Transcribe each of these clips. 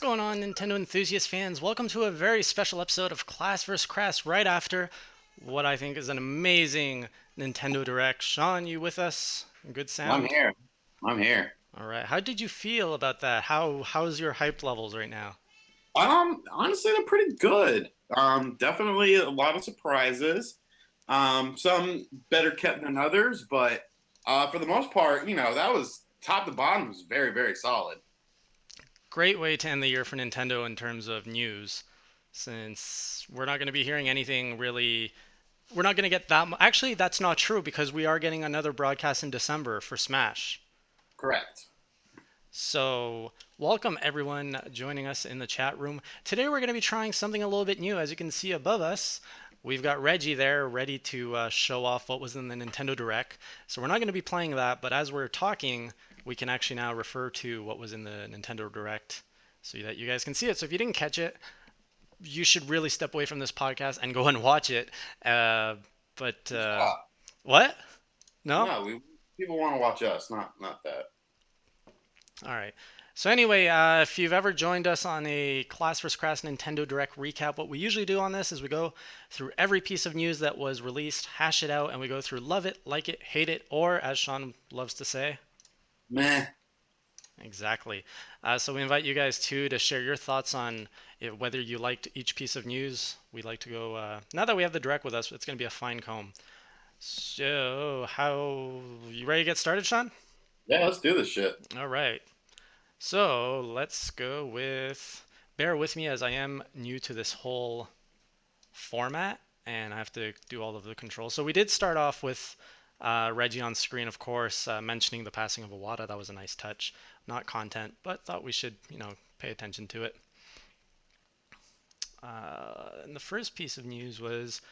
going on, Nintendo enthusiast fans? Welcome to a very special episode of Class vs. Crass right after what I think is an amazing Nintendo Direct. Shawn, you with us? Good I'm sound? here. I'm here. All right. How did you feel about that? How's your hype levels right now? Honestly, they're pretty good. Definitely a lot of surprises. Some better kept than others, but for the most part, that was top to bottom was very, very solid. Great way to end the year for Nintendo in terms of news, since we're not going to be hearing anything really. We're not going to get that. Actually, that's not true because we are getting another broadcast in December for Smash. Correct. So, welcome everyone joining us in the chat room. Today we're going to be trying something a little bit new. As you can see above us, we've got Reggie there ready to show off what was in the Nintendo Direct. So, we're not going to be playing that, but as we're talking, we can actually now refer to what was in the Nintendo Direct so that you guys can see it. So, if you didn't catch it, you should really step away from this podcast and go and watch it. Uh, but, Stop. what? No? No, we people want to watch us, not that. All right. So anyway, if you've ever joined us on a Class vs. Crass Nintendo Direct recap, what we usually do on this is we go through every piece of news that was released, hash it out, and we go through love it, like it, hate it, or as Shawn loves to say, Meh. exactly. So we invite you guys too to share your thoughts on whether you liked each piece of news. We'd like to go. Now that we have the Direct with us, it's going to be a fine comb. So, how you ready to get started, Shawn? Yeah, let's do this shit. All right. So let's go with. Bear with me as I am new to this whole format and I have to do all of the controls. So we did start off with Reggie on screen, of course, mentioning the passing of Iwata. That was a nice touch. Not content, but thought we should, pay attention to it. And the first piece of news was,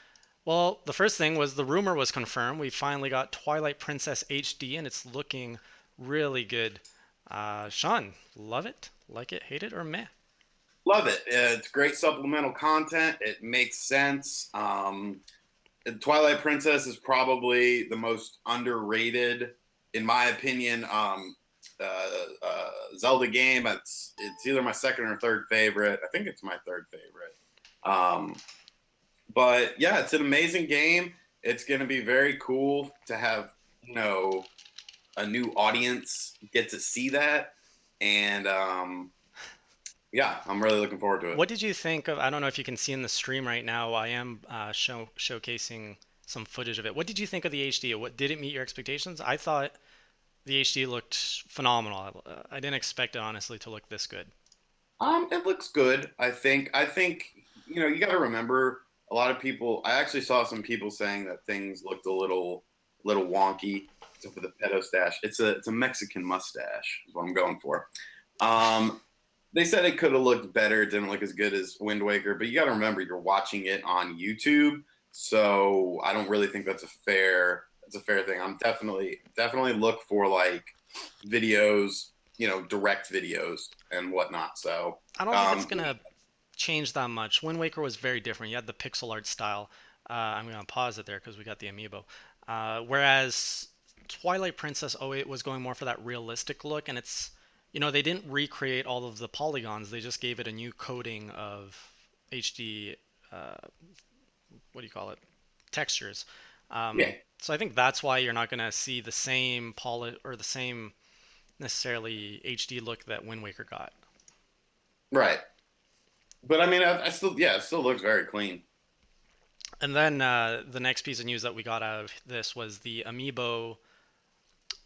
well, the first thing was the rumor was confirmed. We finally got Twilight Princess HD, and it's looking really good. Shawn, love it, like it, hate it, or meh? Love it. It's great supplemental content. It makes sense. Twilight Princess is probably the most underrated, in my opinion, Zelda game. It's either my second or third favorite. I think it's my third favorite. Um, but yeah, it's an amazing game. It's going to be very cool to have a new audience get to see that, and yeah, I'm really looking forward to it. What did you think of? I don't know if you can see in the stream right now. I am showcasing some footage of it. What did you think of the HD? What did it meet your expectations? I thought the HD looked phenomenal. I didn't expect it honestly to look this good. It looks good. I think you got to remember a lot of people. I actually saw some people saying that things looked a little wonky with the pedo stash. It's a Mexican mustache is what I'm going for. Um, they said it could have looked better. It didn't look as good as Wind Waker, but you got to remember you're watching it on YouTube, so I don't really think that's a fair thing. I'm definitely look for like videos, direct videos and whatnot. So I don't think it's um, gonna change that much. Wind Waker was very different. You had the pixel art style. I'm gonna pause it there because we got the amiibo. Whereas Twilight Princess '08 was going more for that realistic look, and they didn't recreate all of the polygons. They just gave it a new coating of HD. Uh, what do you call it? Textures. yeah, So I think that's why you're not gonna see the same poly or the same necessarily HD look that Wind Waker got. right. But I mean, I still, yeah, it still looks very clean. And then the next piece of news that we got out of this was the amiibo,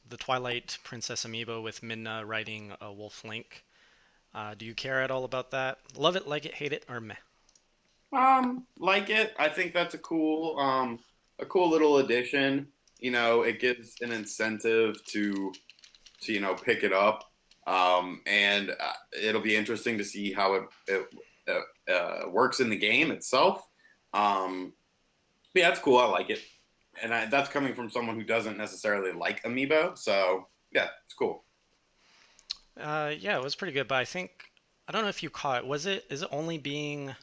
the Twilight Princess amiibo with Midna riding a Wolf Link. Do you care at all about that? Love it, like it, hate it, or meh? Like it. I think that's a cool little addition. It gives an incentive to pick it up. And it'll be interesting to see how it works in the game itself. But yeah, it's cool. I like it, and that's coming from someone who doesn't necessarily like amiibo. So yeah, it's cool. Yeah, it was pretty good, but I don't know if you caught it. Is it only being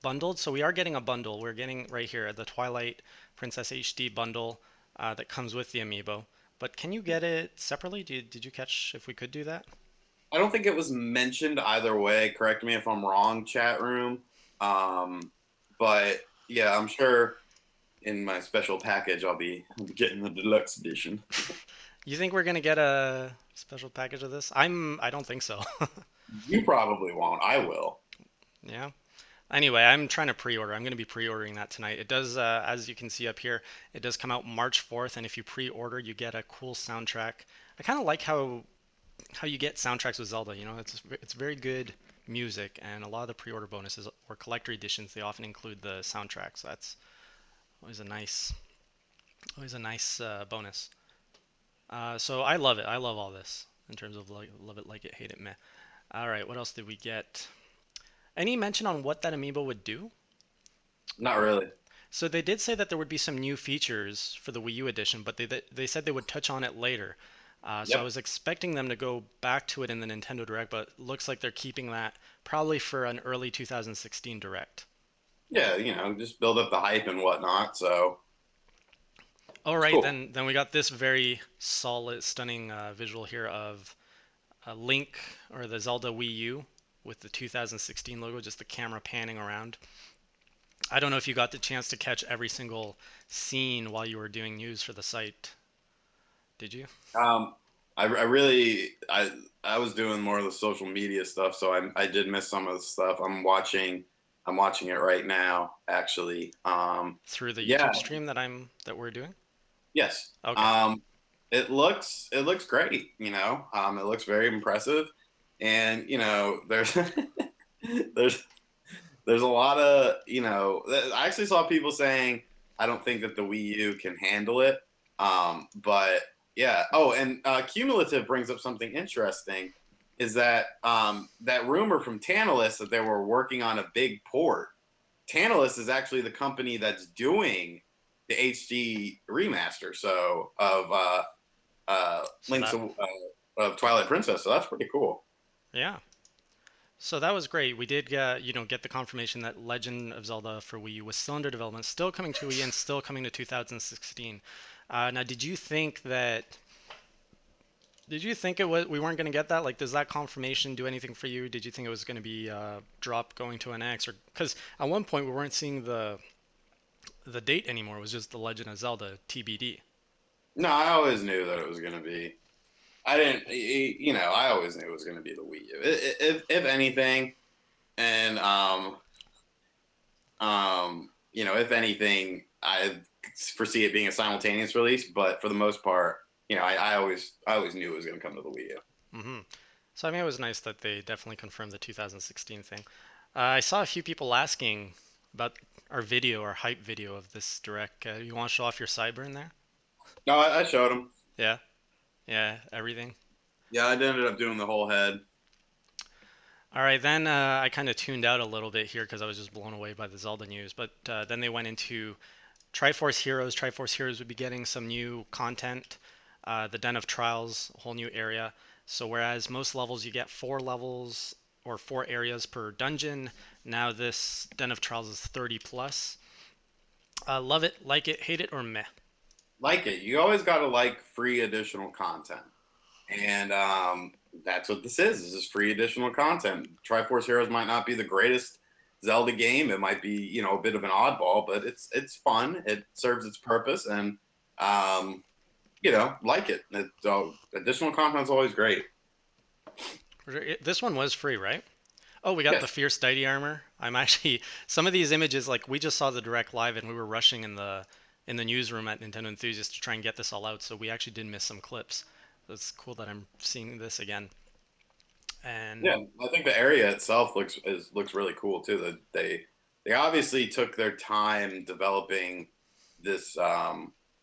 bundled? So we are getting a bundle. We're getting right here the Twilight Princess HD bundle that comes with the amiibo. But can you get it separately? Did you catch if we could do that? I don't think it was mentioned either way. Correct me if I'm wrong, chat room. Um, but yeah, I'm sure in my special package I'll be getting the deluxe edition. You think we're gonna get a special package of this? I don't think so. You probably won't. I will. Yeah. Anyway, I'm trying to pre-order. I'm going to be pre-ordering that tonight. It does, as you can see up here, it does come out March 4th, and if you pre-order, you get a cool soundtrack. I kind of like how you get soundtracks with Zelda. You know, it's very good music, and a lot of the pre-order bonuses or collector editions they often include the soundtrack. So that's always a nice bonus. So I love it. I love all this in terms of like, love it, like it, hate it, meh. All right, what else did we get? Any mention on what that amiibo would do? Not really. So they did say that there would be some new features for the Wii U edition, but they said they would touch on it later. So I Yep. was expecting them to go back to it in the Nintendo Direct, but looks like they're keeping that probably for an early 2016 Direct. Yeah, just build up the hype and whatnot. So All it's right, cool. then we got this very solid, stunning visual here of a Link or the Zelda Wii U with the 2016 logo, just the camera panning around. I don't know if you got the chance to catch every single scene while you were doing news for the site. Did you? Um, I really I was doing more of the social media stuff, so I did miss some of the stuff. I'm watching it right now, actually. Through the Yeah, YouTube stream that we're doing? yes. Okay. It looks great. It looks very impressive, and there's there's there's a lot of I actually saw people saying I don't think that the Wii U can handle it. But yeah. Oh, and cumulative brings up something interesting. Is that rumor from Tantalus that they were working on a big port? Tantalus is actually the company that's doing the HD remaster. So So Link's that, of Twilight Princess. So that's pretty cool. yeah. So that was great. We did get the confirmation that Legend of Zelda for Wii U was still under development, still coming to Wii and still coming to 2016. Now, did you think it was we weren't going to get that? Like, does that confirmation do anything for you? Did you think it was going to be drop going to an X, or because at one point we weren't seeing the date anymore? It was just the Legend of Zelda TBD. No, I always knew that it was going to be. I didn't. I always knew it was going to be the Wii U. If anything, and if anything, I foresee it being a simultaneous release. But for the most part, I always knew it was going to come to the Wii U. Hmm. So I mean, it was nice that they definitely confirmed the 2016 thing. I saw a few people asking about our video, our hype video of this direct. You want to show off your sideburn there? No, I showed him. Yeah, yeah, everything. Yeah, I ended up doing the whole head. All right, then I kind of tuned out a little bit here because I was just blown away by the Zelda news. But then they went into Triforce Heroes. Triforce Heroes would be getting some new content. The Den of Trials, a whole new area. So whereas most levels you get 4 levels or 4 areas per dungeon, now this Den of Trials is 30 plus. Love it, like it, hate it, or meh. Like it. You always got to like free additional content. And that's what this is. This is free additional content. Triforce Heroes might not be the greatest Zelda game. It might be, a bit of an oddball, but it's fun. It serves its purpose, and like it. Additional content's always great. This one was free, right? Oh, we got the Yes. Fierce Deity armor. I'm actually some of these images like we just saw the direct live and we were rushing in the newsroom at Nintendo Enthusiast to try and get this all out, so we actually did miss some clips. So it's cool that I'm seeing this again. And Yeah, I think the area itself looks really cool too. That they obviously took their time developing this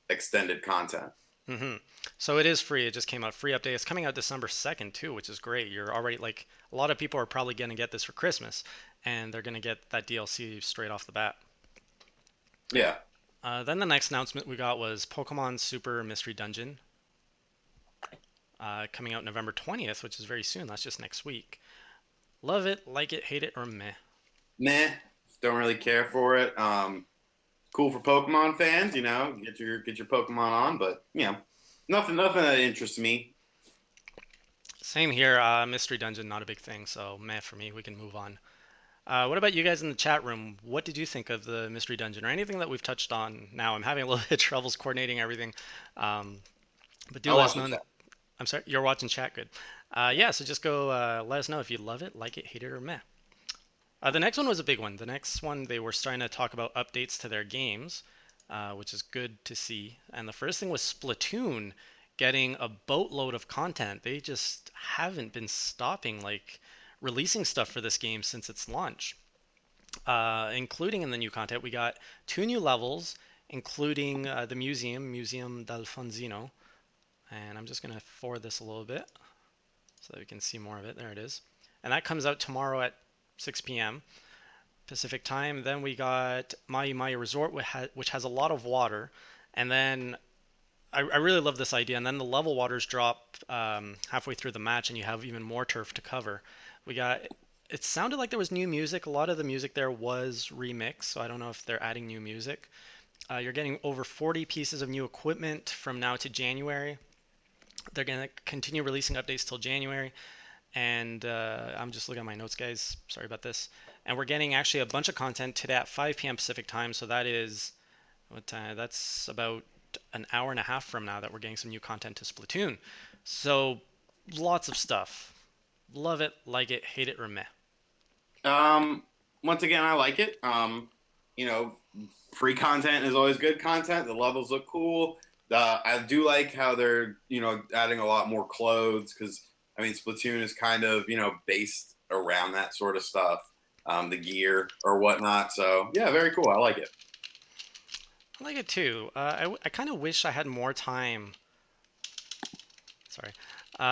extended content. hmm so it is free. It just came out free update. It's coming out December 2nd too, which is great. You're already like a lot of people are probably going to get this for Christmas and they're going to get that DLC straight off the bat. Yeah. Then the next announcement we got was Pokemon Super Mystery Dungeon, coming out November 20th, which is very soon. That's just next week. Love it, like it, hate it, or meh. Meh. Don't really care for it. Cool for Pokemon fans, get your Pokemon on, but nothing that interests me. Same here. Mystery dungeon, not a big thing, so meh for me. We can move on. What about you guys in the chat room? What did you think of the mystery dungeon or anything that we've touched on now? I'm having a little bit of troubles coordinating everything, um, but do I let us watched know. the chat. I'm sorry, you're watching chat. Good. Yeah. Yeah, so just go let us know if you love it, like it, hate it, or meh. The next one was a big one. The next one, they were starting to talk about updates to their games, which is good to see. And the first thing was Splatoon getting a boatload of content. They just haven't been stopping, like, releasing stuff for this game since its launch. Including in the new content, we got two new levels, including the Museum d'Alfonzino. And I'm just going to forward this a little bit so that we can see more of it. There it is. And that comes out tomorrow at 6 p.m. Pacific time. Then we got Mai Resort, which has a lot of water. And then I really love this idea. And then the level waters drop halfway through the match, and you have even more turf to cover. We got. It sounded like there was new music. A lot of the music there was remixed, so I don't know if they're adding new music. You're getting over 40 pieces of new equipment from now to January. They're going to continue releasing updates till January. And I'm just looking at my notes, guys. Sorry about this. And we're getting actually a bunch of content today at 5 p.m. Pacific time. So that is what time? That's about an hour and a half from now that we're getting some new content to Splatoon. So lots of stuff. Love it, like it, hate it, or meh. Um, Once again, I like it. You know, free content is always good content. The levels look cool. I do like how they're adding a lot more clothes because I mean Splatoon is kind of based around that sort of stuff, the gear or whatnot. So yeah, very cool. I like it. I like it too. I kind of wish I had more time. Sorry,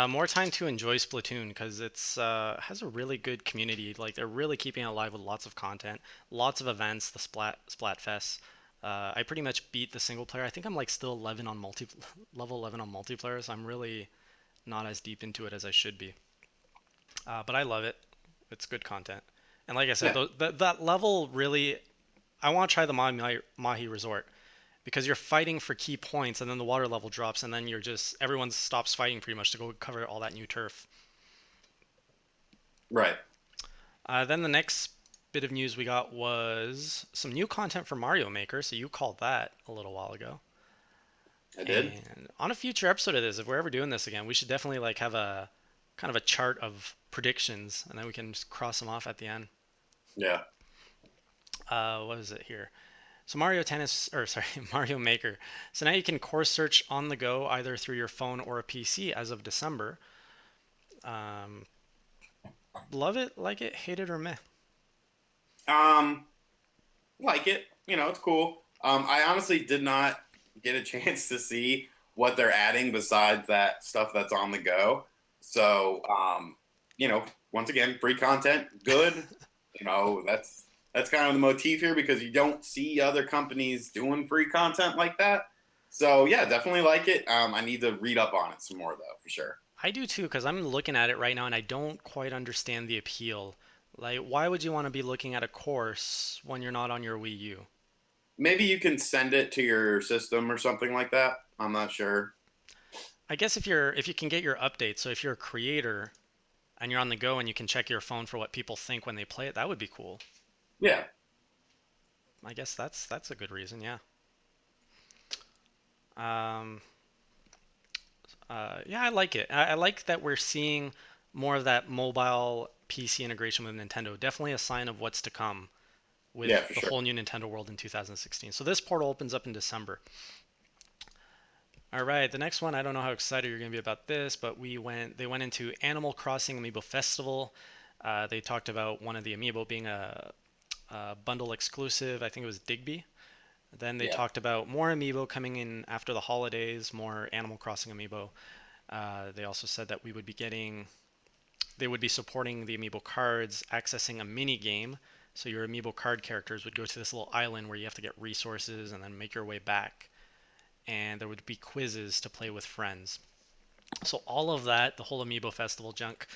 more time to enjoy Splatoon because it's has a really good community. Like they're really keeping it alive with lots of content, lots of events. The Splatfest. I pretty much beat the single player. I think I'm like still 11 on level 11 on multiplayer, so I'm really not as deep into it as I should be. But I love it. It's good content. And like I said, Yeah, that level really, I want to try the Mahi Resort because you're fighting for key points, and then the water level drops, and then everyone stops fighting pretty much to go cover all that new turf. right. Then the next bit of news we got was some new content for Mario Maker. So you called that a little while ago. I did. And on a future episode of this, if we're ever doing this again, we should definitely like have a kind of a chart of predictions, and then we can just cross them off at the end. Yeah. What is it here? So Mario Tennis, or sorry, Mario Maker. So now you can course search on the go either through your phone or a PC as of December. Um, Love it, like it, hate it, or meh. Um, like it. It's cool. I honestly did not get a chance to see what they're adding besides that stuff that's on the go. So, once again, free content, good. That's kind of the motif here because you don't see other companies doing free content like that. So yeah, definitely like it. I need to read up on it some more though, for sure. I do too, because I'm looking at it right now and I don't quite understand the appeal. Like, why would you want to be looking at a course when you're not on your Wii U? Maybe you can send it to your system or something like that. I'm not sure. I guess if you can get your updates, so if you're a creator and you're on the go and you can check your phone for what people think when they play it, that would be cool. Yeah. I guess that's a good reason, yeah. Um, yeah, I like it. I like that we're seeing more of that mobile PC integration with Nintendo. Definitely a sign of what's to come Yeah, with for the sure. whole new Nintendo world in 2016. So this portal opens up in December. All right, the next one, I don't know how excited you're going to be about this, but they went into Animal Crossing Amiibo Festival. They talked about one of the amiibo being a bundle exclusive. I think it was Digby. Then they Yeah. talked about more amiibo coming in after the holidays, more Animal Crossing amiibo. They also said that they would be supporting the amiibo cards, accessing a mini game. So your amiibo card characters would go to this little island where you have to get resources and then make your way back. And there would be quizzes to play with friends. So all of that, the whole amiibo festival junk.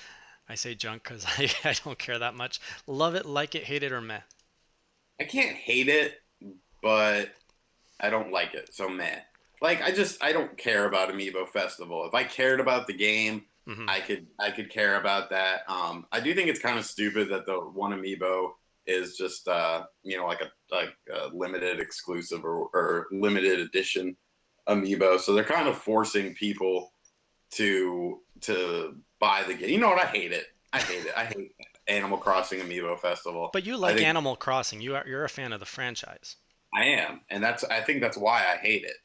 I say junk because I don't care that much. Love it, like it, hate it, or meh. I can't hate it, but I don't like it. So meh. Like I don't care about Amiibo Festival. If I cared about the game, Hmm. I could care about that. I do think it's kind of stupid that the one amiibo is just like a limited exclusive or limited edition amiibo. So they're kind of forcing people to buy the game. You know what? I hate it. I hate it. I hate Animal Crossing Amiibo Festival. But you I like think Animal Crossing. You're a fan of the franchise I am, and I think that's why I hate it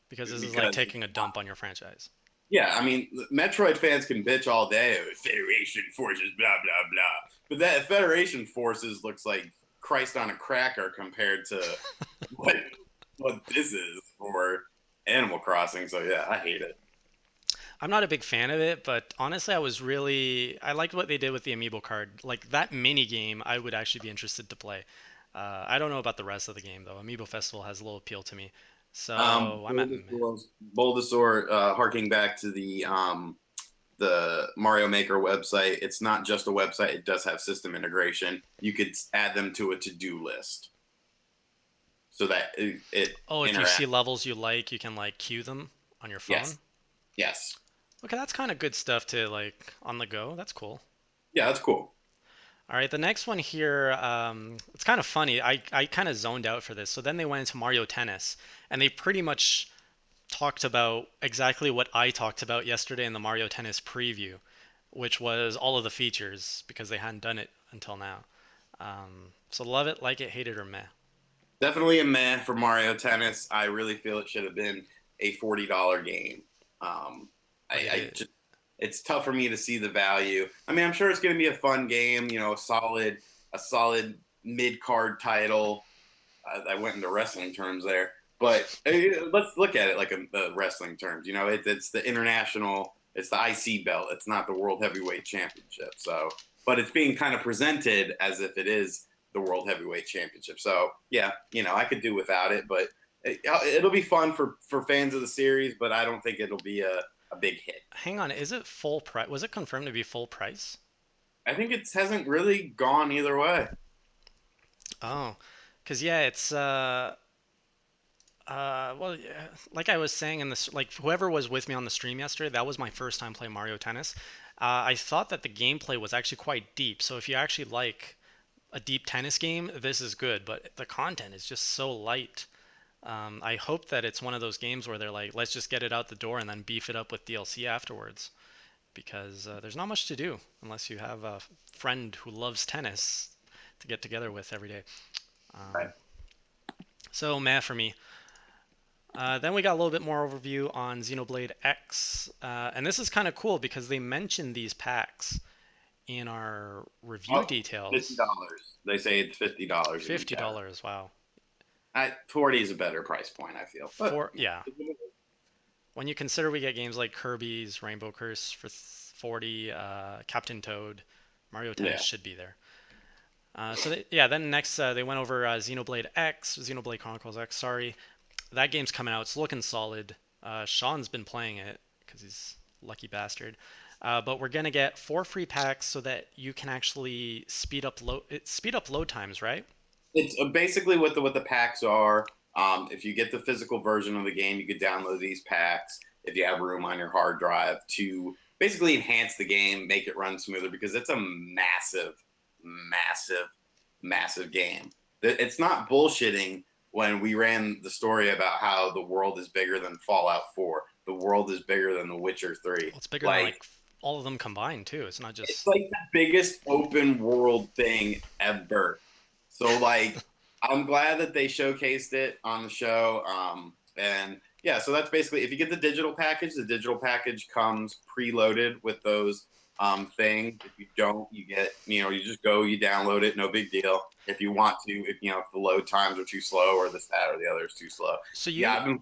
because this is like because taking a dump on your franchise. yeah, I mean, Metroid fans can bitch all day. "Oh, Federation forces, blah blah blah," but that Federation forces looks like Christ on a cracker compared to what what this is for Animal Crossing. So yeah, I hate it. I'm not a big fan of it, but honestly, I liked what they did with the amiibo card. Like that mini game, I would actually be interested to play. I don't know about the rest of the game though. Amiibo Festival has a little appeal to me, so I'm at meh. Bulbasaur, harking back to the Mario Maker website, it's not just a website. It does have system integration. You could add them to a to-do list so that it Oh, if you see interacts. levels you like, you can like queue them on your phone. Yes, yes, Okay, that's kind of good stuff to like on the go. That's cool. yeah, that's cool. All right, the next one here, it's kind of funny. I kind of zoned out for this. So then they went into Mario Tennis, and they pretty much talked about exactly what I talked about yesterday in the Mario Tennis preview, which was all of the features because they hadn't done it until now. So love it, like it, hate it, or meh. Definitely a meh for Mario Tennis. I really feel it should have been a $40 game. Um, But it I is. just it's tough for me to see the value. I mean, I'm sure it's going to be a fun game. You know, a solid mid card title. I went into wrestling terms there, but let's look at it like a wrestling terms. You know, it's the international, it's the IC belt. It's not the World Heavyweight Championship. So, but it's being kind of presented as if it is the World Heavyweight Championship. So, yeah, I could do without it, but it'll be fun for fans of the series. But I don't think it'll be a big hit. Hang on, is it full price? Was it confirmed to be full price? I think it hasn't really gone either way. Oh, because yeah, it's well, yeah, like I was saying in this, like whoever was with me on the stream yesterday, that was my first time playing Mario Tennis. I thought that the gameplay was actually quite deep. So if you actually like a deep tennis game, this is good. But the content is just so light. I hope that it's one of those games where they're like, let's just get it out the door and then beef it up with DLC afterwards, because there's not much to do unless you have a friend who loves tennis to get together with every day. Right. Um, so meh for me. Then we got a little bit more overview on Xenoblade X, and this is kind of cool because they mentioned these packs in our review Oh, fifty details. dollars. They say it's $50 in the Fifty chat. dollars, wow. 40 is a better price point, I feel. But For yeah, when you consider we get games like Kirby's Rainbow Curse for 40, Captain Toad, Mario Tennis yeah, should be there. Yeah, then next they went over Xenoblade X, Xenoblade Chronicles X. Sorry, that game's coming out. It's looking solid. Shawn's been playing it because he's a lucky bastard. But we're gonna get 4 free packs so that you can actually speed up load times, right? it's basically what the packs are. If you get the physical version of the game, you could download these packs if you have room on your hard drive to basically enhance the game, make it run smoother because it's a massive, massive, massive game. It's not bullshitting when we ran the story about how the world is bigger than Fallout 4. The world is bigger than The Witcher 3. Well, it's bigger than Like like all of them combined too. It's not it's just. like the biggest open world thing ever. So like I'm glad that they showcased it on the show. And yeah, so that's basically if you get the digital package comes preloaded with those things. If you don't, you get you just go, you download it, no big deal. If you want to, if the load times are too slow or this, that, or the other is too slow. So Yeah, you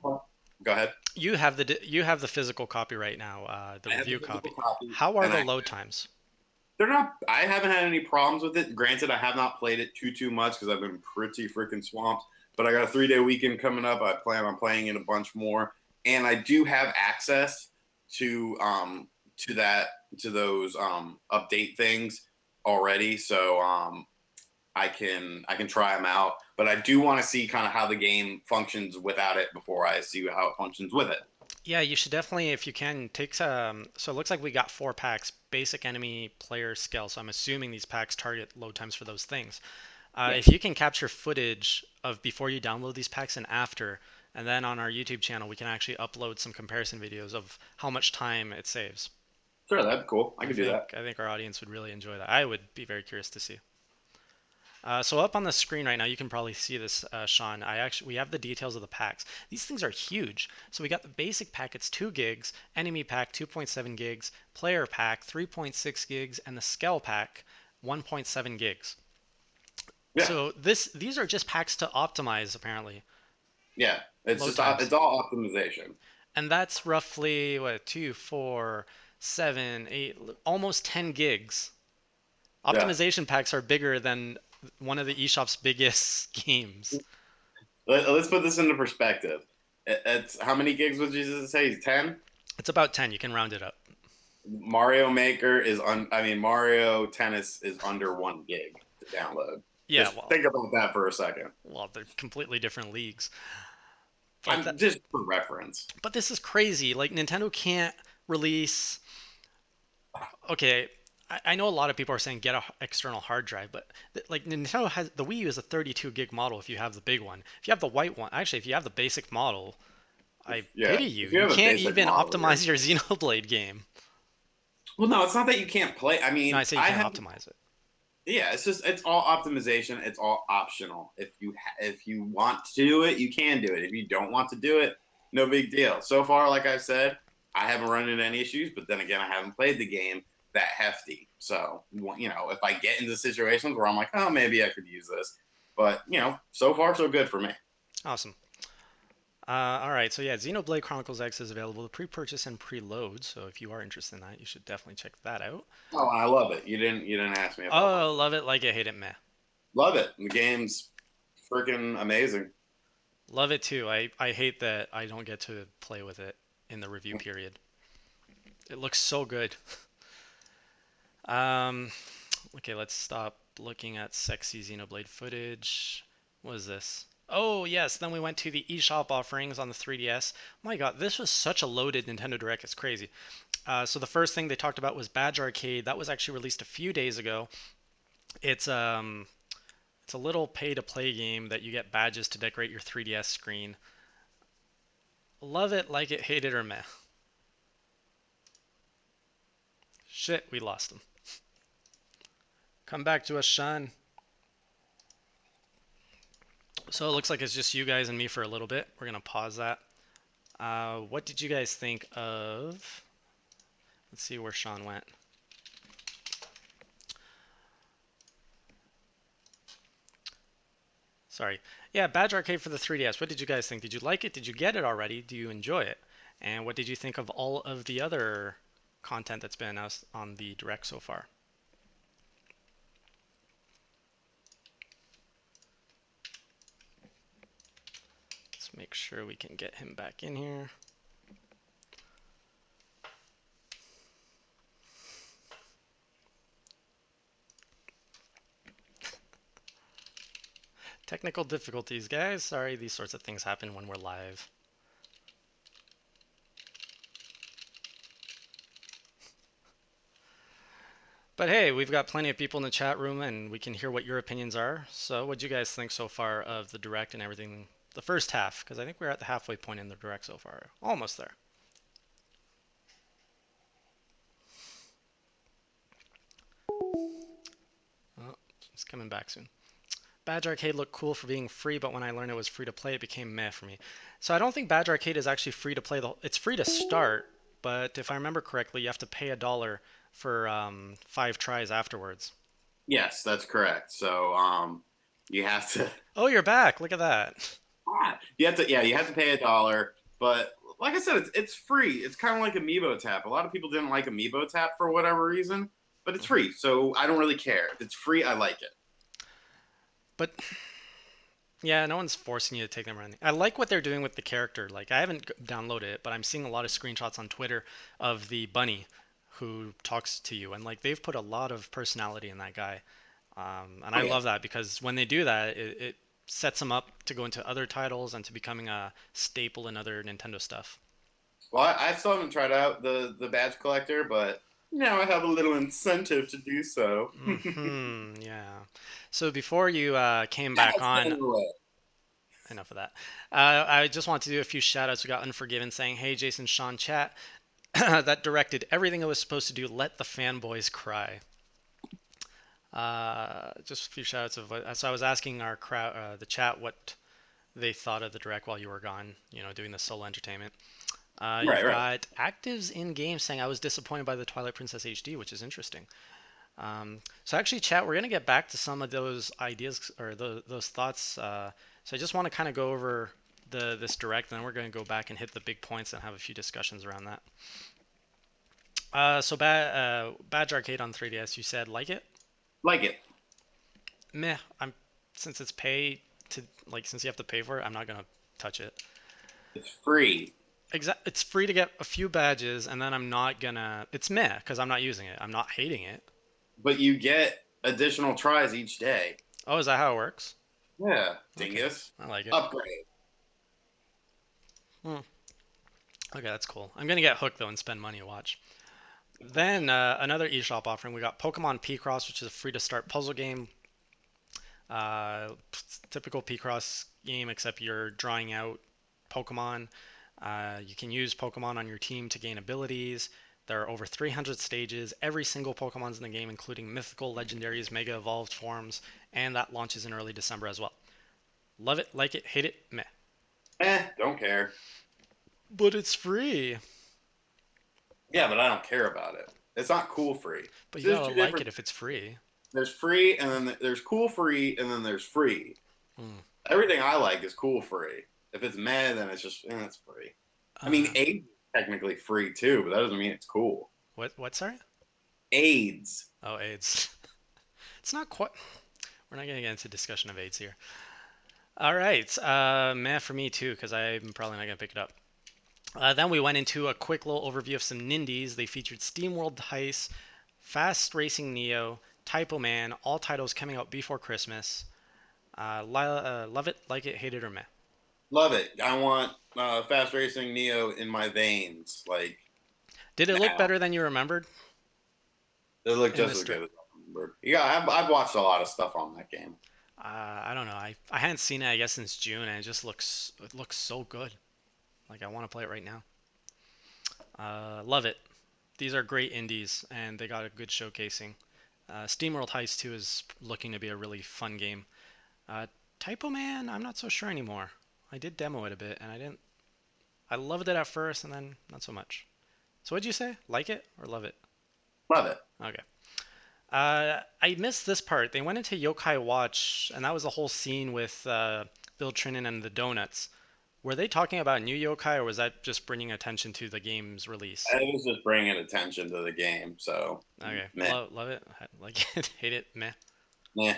go ahead. you have the physical copy right now, the I have the review physical copy. copy How are and the load times? they're not. I haven't had any problems with it. Granted, I have not played it too much because I've been pretty freaking swamped. But I got a 3 day weekend coming up. I plan on playing it a bunch more, and I do have access to to that to those update things already. So I can try them out. But I do want to see kind of how the game functions without it before I see how it functions with it. Yeah, you should definitely, if you can, take some. So it looks like we got 4 packs: basic, enemy, player, skill. So I'm assuming these packs target load times for those things. If Yes. you can capture footage of before you download these packs and after, and then on our YouTube channel, we can actually upload some comparison videos of how much time it saves. Sure, that'd be cool. I I could do think that. I think our audience would really enjoy that. I would be very curious to see. So up on the screen right now, you can probably see this, Shawn. We have the details of the packs. These things are huge. So we got the basic pack, it's 2 gigs, enemy pack 2.7 gigs, player pack 3.6 gigs, and the scale pack 1.7 gigs. Yeah, So these are just packs to optimize apparently yeah. It's load just times, it's all optimization. and that's roughly what 8, almost 10 gigs. Yeah. Optimization packs are bigger than one of the eShop's biggest games. Let's put this into perspective. It's how many gigs would you say? 10? It's about 10. You can round it up. Mario Maker is on. I mean, Mario Tennis is under 1 gig to download. Yeah, Just well, think about that for a second. they're completely different leagues. But I'm just for reference. but this is crazy. Like Nintendo can't release. Okay, I know a lot of people are saying get a external hard drive, but like Nintendo has the Wii U is a 32 gig model if you have the big one. If you have the white one, actually, if you have the basic model, I Yeah, pity you. if you You have a can't basic even model, optimize your Xenoblade game. well, no, it's not that you can't play. I No, I mean, say you I can't have. optimize it. Yeah, it's all optimization. It's all optional. If you want to do it, you can do it. If you don't want to do it, no big deal. So far, like I said, I haven't run into any issues. But then again, I haven't played the game that hefty. So if I get into situations where I'm like, oh, maybe I could use this, but so far so good for me. Awesome. All right, so yeah, Xenoblade Chronicles X is available to pre-purchase and preload. So if you are interested in that, you should definitely check that out. Oh, I love it. You didn't ask me if I Oh, loved it. love it, like it, hate it, meh. Love it. The game's freaking amazing. Love it too. I hate that I don't get to play with it in the review period. It looks so good. Um, okay, let's stop looking at sexy Xenoblade footage. What is this? Oh, yes, then we went to the eShop offerings on the 3DS. My God, this was such a loaded Nintendo Direct, it's crazy. So the first thing they talked about was Badge Arcade. That was actually released a few days ago. It's it's a little pay-to-play game that you get badges to decorate your 3DS screen. Love it, like it, hate it, or meh. Shit, we lost him. Come back to us, Shawn. So it looks like it's just you guys and me for a little bit. We're gonna pause that. What did you guys think of? Let's see where Shawn went. Sorry. Yeah, Badge Arcade for the 3DS. What did you guys think? Did you like it? Did you get it already? Do you enjoy it? And what did you think of all of the other content that's been announced on the Direct so far? Let's make sure we can get him back in here. Technical difficulties, guys. Sorry, these sorts of things happen when we're live. But hey, we've got plenty of people in the chat room and we can hear what your opinions are. So, what do you guys think so far of the Direct and everything? The first half, because I think we're at the halfway point in the Direct so far. Almost there. Oh, it's coming back soon. Badge Arcade looked cool for being free, but when I learned it was free to play, it became meh for me. So I don't think Badge Arcade is actually free to play. It's free to start, but if I remember correctly, you have to pay $1 for 5 tries afterwards. Yes, that's correct. So you have to Oh, you're back. Look at that. you have to pay $1. But like I said, it's free. It's kind of like Amiibo Tap. A lot of people didn't like Amiibo Tap for whatever reason, but it's free, so I don't really care. If it's free, I like it. But yeah, no one's forcing you to take them around. I like what they're doing with the character. Like I haven't downloaded it, but I'm seeing a lot of screenshots on Twitter of the bunny who talks to you, and like they've put a lot of personality in that guy. And Oh I yeah, love that because when they do that, it sets them up to go into other titles and to becoming a staple in other Nintendo stuff. Well, I still haven't tried out the badge collector, but now I have a little incentive to do so. Yeah. So before you came Now back it's getting on, in the way. enough of that. I just want to do a few shout outs. We got Unforgiven saying, "Hey, Jason, Shawn, chat." That directed everything it was supposed to do. Let the fanboys cry. Just a few shout outs of so I was asking our crowd, the chat, what they thought of the direct while you were gone, doing the solo entertainment. You've Right, right. got actives in game saying I was disappointed by the Twilight Princess HD, which is interesting. So actually, chat, we're gonna get back to some of those ideas or those thoughts. So I just want to kind of go over this direct, and then we're gonna go back and hit the big points and have a few discussions around that. So Badge Arcade on 3DS, you said like it? Like it. Meh. Since it's pay to since you have to pay for it, I'm not gonna touch it. It's free, It's free to get a few badges, and then I'm not gonna. It's meh because I'm not using it. I'm not hating it. but you get additional tries each day. Oh, is that how it works? Yeah, Okay, dingus. I like it. Upgrade. Hmm. Okay, that's cool. I'm gonna get hooked though and spend money to watch. Then another eShop offering. We got Pokemon P-Cross, which is a free-to-start puzzle game. Uh, Typical P-Cross game, except you're drawing out Pokemon. You can use Pokemon on your team to gain abilities. There are over 300 stages. Every single Pokemon's in the game, including mythical, legendaries, mega evolved forms, and that launches in early December as well. Love it, like it, hate it, meh. Don't care. But it's free. Yeah, but I don't care about it. It's not cool free. But you There's gotta two like different. it if it's free. There's free, and then there's cool free, and then there's free. Hmm. Everything I like is cool free. If it's meh, then it's just it's free. I mean, Um, AIDS is technically free too, but that doesn't mean it's cool. what? Sorry? AIDS. Oh, AIDS. It's not quite. We're not gonna get into discussion of AIDS here. All right, meh for me too, because I'm probably not gonna pick it up. Then we went into a quick little overview of some Nindies. They featured SteamWorld Heist, Fast Racing Neo, Typo Man, all titles coming out before Christmas. Love it, like it, hate it, or meh. Love it. I want fast racing Neo in my veins. Like Did it look now, better than you remembered they look in just this as good direct? as I remember. Yeah, I've watched a lot of stuff on that game. I don't know. I hadn't seen it, I guess, since June, and it looks so good. Like I want to play it right now. Love it. These are great indies, and they got a good showcasing. SteamWorld Heist 2 is looking to be a really fun game. Uh, Typo Man, I'm not so sure anymore. I did demo it a bit, and I didn't. I loved it at first, and then not so much. So what'd you say? Like it or love it? Love it. Okay. I missed this part. They went into Yokai Watch, and that was a whole scene with Bill Trinan and the donuts. Were they talking about new yokai, or was that just bringing attention to the game's release? I was just bringing attention to the game, so Okay, meh, love it, like it, hate it, meh. meh.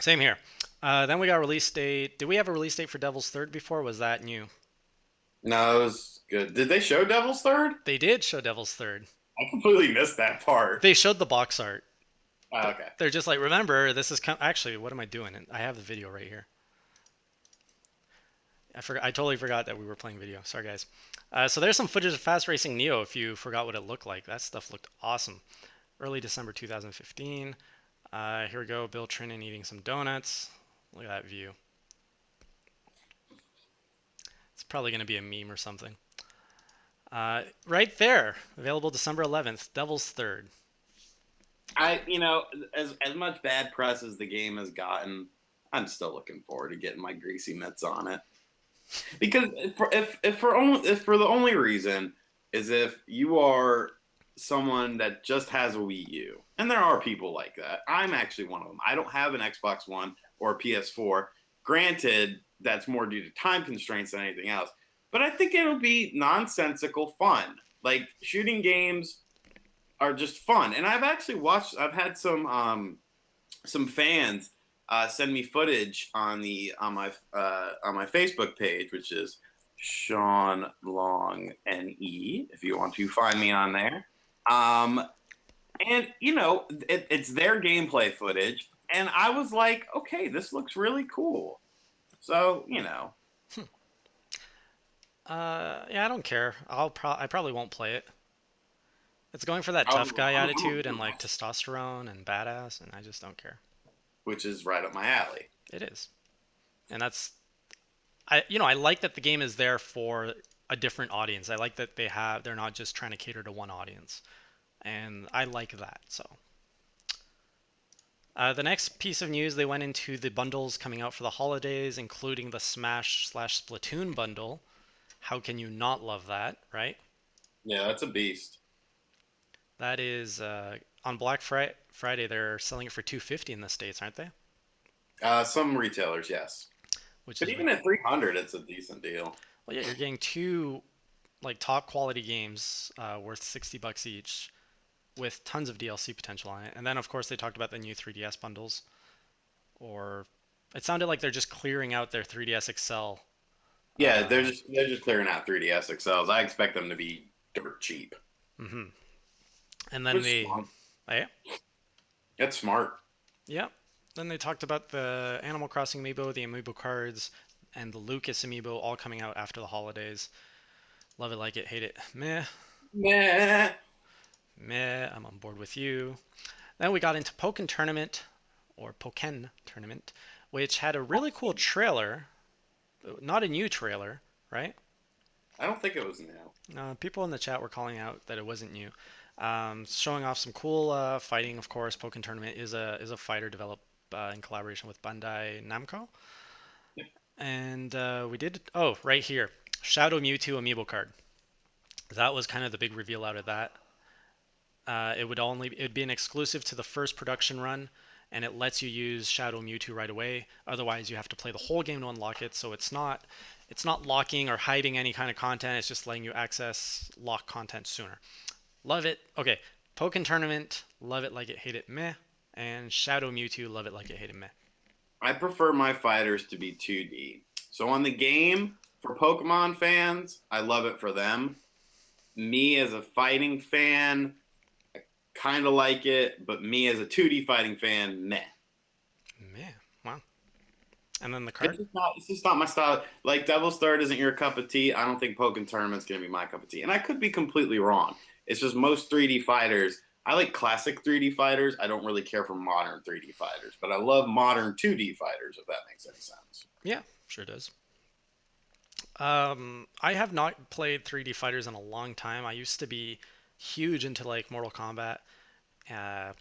Same here. Then we got release date. Did we have a release date for Devil's Third before? Or was that new? No, it was good. Did they show Devil's Third? They did show Devil's Third. I completely missed that part. They showed the box art. Okay. They're just like, remember, this is actually, what am I doing? I have the video right here. I forgot. I totally forgot that we were playing video. Sorry, guys. So there's some footage of Fast Racing Neo. If you forgot what it looked like, that stuff looked awesome. Early December 2015. Here we go. Bill Trinan eating some donuts. Look at that view. It's probably going to be a meme or something. Right there. Available December 11th. Devil's Third. As much bad press as the game has gotten, I'm still looking forward to getting my greasy mitts on it. Because if for the only reason is if you are someone that just has a Wii U, and there are people like that. I'm actually one of them. I don't have an Xbox One or a PS4. Granted, that's more due to time constraints than anything else. But I think it'll be nonsensical fun. Like shooting games are just fun, and I've actually watched. I've had some fans send me footage on my Facebook page, which is Shawn Long NE. If you want to find me on there, and it's their gameplay footage, and I was like, okay, this looks really cool. So Yeah, I don't care. I probably won't play it. It's going for that tough I'm, guy I'm, I'm attitude and like testosterone and badass, and I just don't care. which is right up my alley. It is, and that's I like that the game is there for a different audience. I like that they're not just trying to cater to one audience, and I like that. So the next piece of news, they went into the bundles coming out for the holidays, including the Smash slash Splatoon bundle. How can you not love that, right? Yeah, that's a beast. That is on Friday. They're selling it for 250 in the states, aren't they? Some retailers, yes, Which but is even at 300, it's a decent deal. well, yeah, you're getting two like top quality games worth 60 bucks each with tons of DLC potential on it. And then of course they talked about the new 3DS bundles, or it sounded like they're just clearing out their 3DS XL. Yeah, they're just clearing out 3DS XLs. I expect them to be dirt cheap, hmm And then which is they, smart. yeah, That's smart. yeah. Then they talked about the Animal Crossing amiibo, the amiibo cards, and the Lucas amiibo all coming out after the holidays. Love it, like it, hate it, meh, Meh. meh. I'm on board with you. Then we got into Pokken Tournament, or Pokken Tournament, which had a really cool trailer. Not a new trailer, right? I don't think it was new. People in the chat were calling out that it wasn't new. Showing off some cool fighting, of course. Pokken Tournament is a fighter developed in collaboration with Bandai Namco, and we did. Oh, right here, Shadow Mewtwo amiibo card. That was kind of the big reveal out of that. It'd be an exclusive to the first production run, and it lets you use Shadow Mewtwo right away. Otherwise, you have to play the whole game to unlock it. So it's not locking or hiding any kind of content. It's just letting you access lock content sooner. Love it. Okay, Pokken Tournament, love it like it, hate it, meh. And Shadow Mewtwo, love it like it, hate it, meh. I prefer my fighters to be 2D. So on the game, for Pokemon fans, I love it for them. Me as a fighting fan, kind of like it, but me as a 2D fighting fan, meh. Meh. Wow. And then the It's card. just not. It's just not my style. Like Devil's Third isn't your cup of tea. I don't think Pokken Tournament's gonna be my cup of tea, and I could be completely wrong. It's just most 3D fighters. I like classic 3D fighters. I don't really care for modern 3D fighters, but I love modern 2D fighters. If that makes any sense. Yeah, sure does. I have not played 3D fighters in a long time. I used to be huge into like Mortal Kombat. Uh,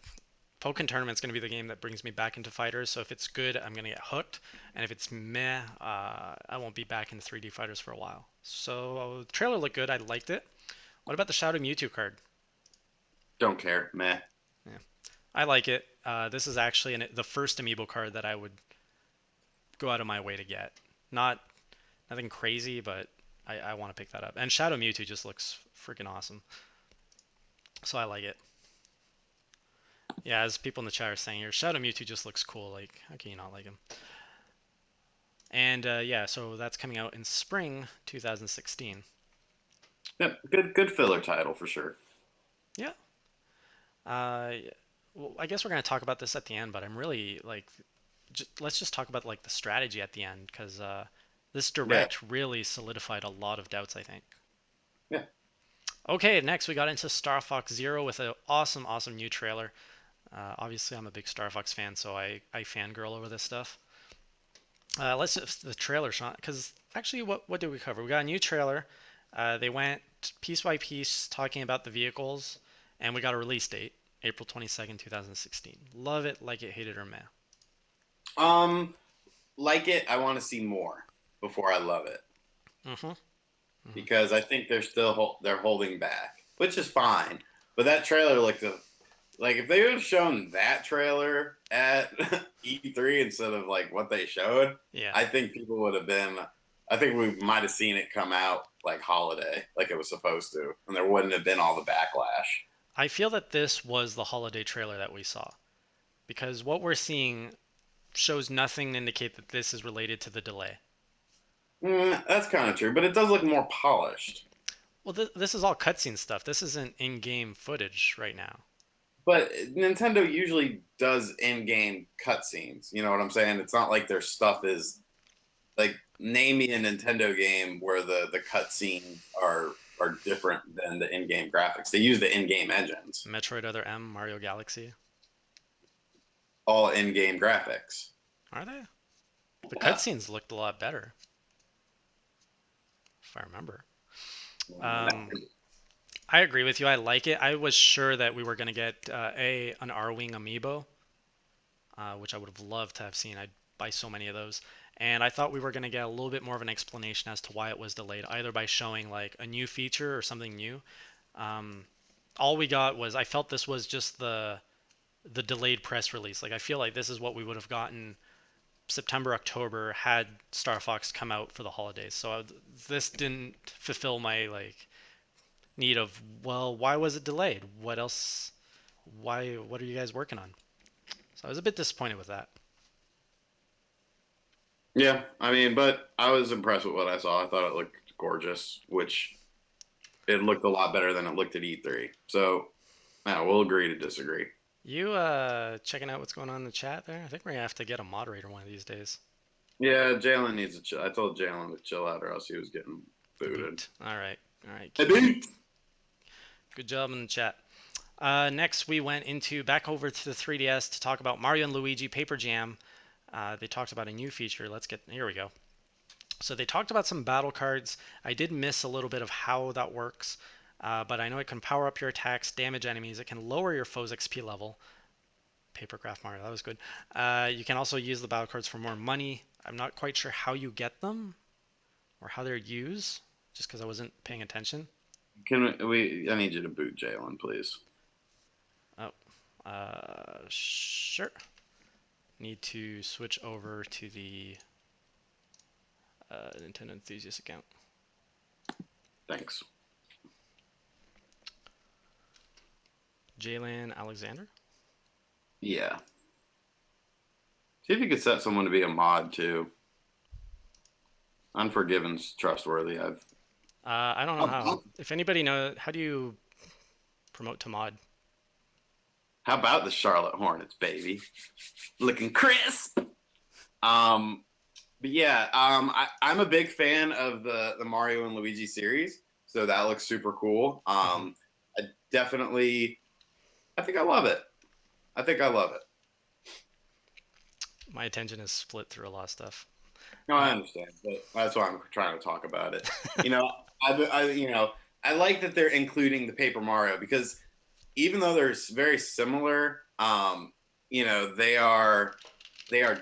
Pokken Tournament's going to be the game that brings me back into fighters. So if it's good, I'm going to get hooked. And if it's meh, I won't be back into 3D fighters for a while. So the trailer looked good. I liked it. What about the Shadow Mewtwo card? Don't care, meh. Yeah, I like it. This is actually the first amiibo card that I would go out of my way to get. Not nothing crazy, but I want to pick that up. And Shadow Mewtwo just looks freaking awesome. So I like it. Yeah, as people in the chat are saying here, Shadow Mewtwo just looks cool. Like, how can you not like him? And yeah, so that's coming out in spring 2016. Yep, good filler title for sure. Yeah. Yeah. Well, I guess we're gonna talk about this at the end, but I'm really like, let's just talk about like the strategy at the end because this Yeah, direct really solidified a lot of doubts, I think. yeah. Okay, next we got into Star Fox Zero with an awesome, awesome new trailer. Obviously, I'm a big Star Fox fan, so I fangirl over this stuff. Let's just the trailer, Shawn, because actually, what did we cover? We got a new trailer. They went piece by piece talking about the vehicles, and we got a release date, April 22nd, 2016. Love it, like it, hate it, or meh. Um, like it. I want to see more before I love it Mm-hmm. Mm-hmm. because I think they're holding back, which is fine. But that trailer looked like if they would have shown that trailer at E3 instead of like what they showed, Yeah, I think people would have been. I think we might have seen it come out like holiday, like it was supposed to, and there wouldn't have been all the backlash. I feel that this was the holiday trailer that we saw because what we're seeing shows nothing to indicate that this is related to the delay. That's kind of true, but it does look more polished. Well, this is all cutscene stuff. This isn't in-game footage right now. But Nintendo usually does in-game cutscenes. You know what I'm saying? It's not like their stuff is like name me a Nintendo game where the cutscenes are different than the in-game graphics. They use the in-game engines, Metroid Other M, Mario Galaxy. all in-game graphics. Are they? The Yeah. cutscenes looked a lot better, if I remember. Um, I agree with you. I like it. I was sure that we were going to get an R-Wing amiibo, which I would have loved to have seen. I'd buy so many of those. And I thought we were going to get a little bit more of an explanation as to why it was delayed, either by showing like a new feature or something new. Um, all we got was I felt this was just the delayed press release. Like I feel like this is what we would have gotten September, October had Star Fox come out for the holidays. So this didn't fulfill my like need of, well, why was it delayed? What else? Why? What are you guys working on? So I was a bit disappointed with that. Yeah, I mean, but I was impressed with what I saw. I thought it looked gorgeous, which it looked a lot better than it looked at E3. So, yeah, we'll agree to disagree. You checking out what's going on in the chat there? I think we're gonna have to get a moderator one of these days. Yeah, Jalen needs to chill. I told Jalen to chill out or else he was getting The booted. boot. All right, all right. Hey, boot! Good job in the chat. Next, we went into back over to the 3DS to talk about Mario and Luigi Paper Jam. They talked about a new feature. Let's get here we go. So they talked about some battle cards. I did miss a little bit of how that works, but I know it can power up your attacks, damage enemies. It can lower your foe's XP level. Papercraft Mario, that was good. You can also use the battle cards for more money. I'm not quite sure how you get them or how they're used, just because I wasn't paying attention. Can we? I need you to boot Jalen, please. Oh, sure. Need to switch over to the Nintendo Enthusiast account. Thanks. Jalen Alexander. Yeah. See if you could set someone to be a mod too. Unforgiven's trustworthy. I don't know how. If anybody knows, how do you promote to mod? How about the Charlotte Hornets, baby? Looking crisp. But yeah, I'm a big fan of the Mario and Luigi series, so that looks super cool. I definitely, I think I love it. I think I love it. My attention is split through a lot of stuff. No, I understand, but that's why I'm trying to talk about it. You know, I like that they're including the Paper Mario because even though they're very similar, they are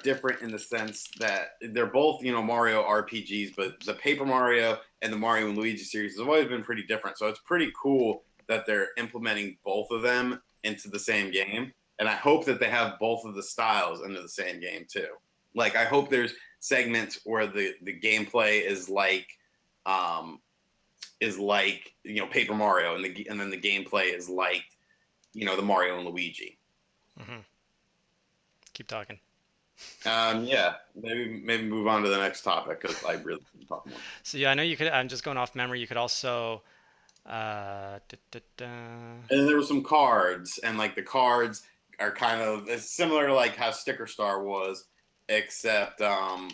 different in the sense that they're both Mario RPGs, but the Paper Mario and the Mario and Luigi series have always been pretty different. So it's pretty cool that they're implementing both of them into the same game, and I hope that they have both of the styles into the same game too. Like I hope there's segments where the gameplay is like Paper Mario, and then the gameplay is like the Mario and Luigi. Mm-hmm. Keep talking. Yeah, maybe move on to the next topic because I really can talk more. So yeah, I know you could. I'm just going off memory. You could also. And then there were some cards, and like the cards are kind of it's similar to like how Sticker Star was, except it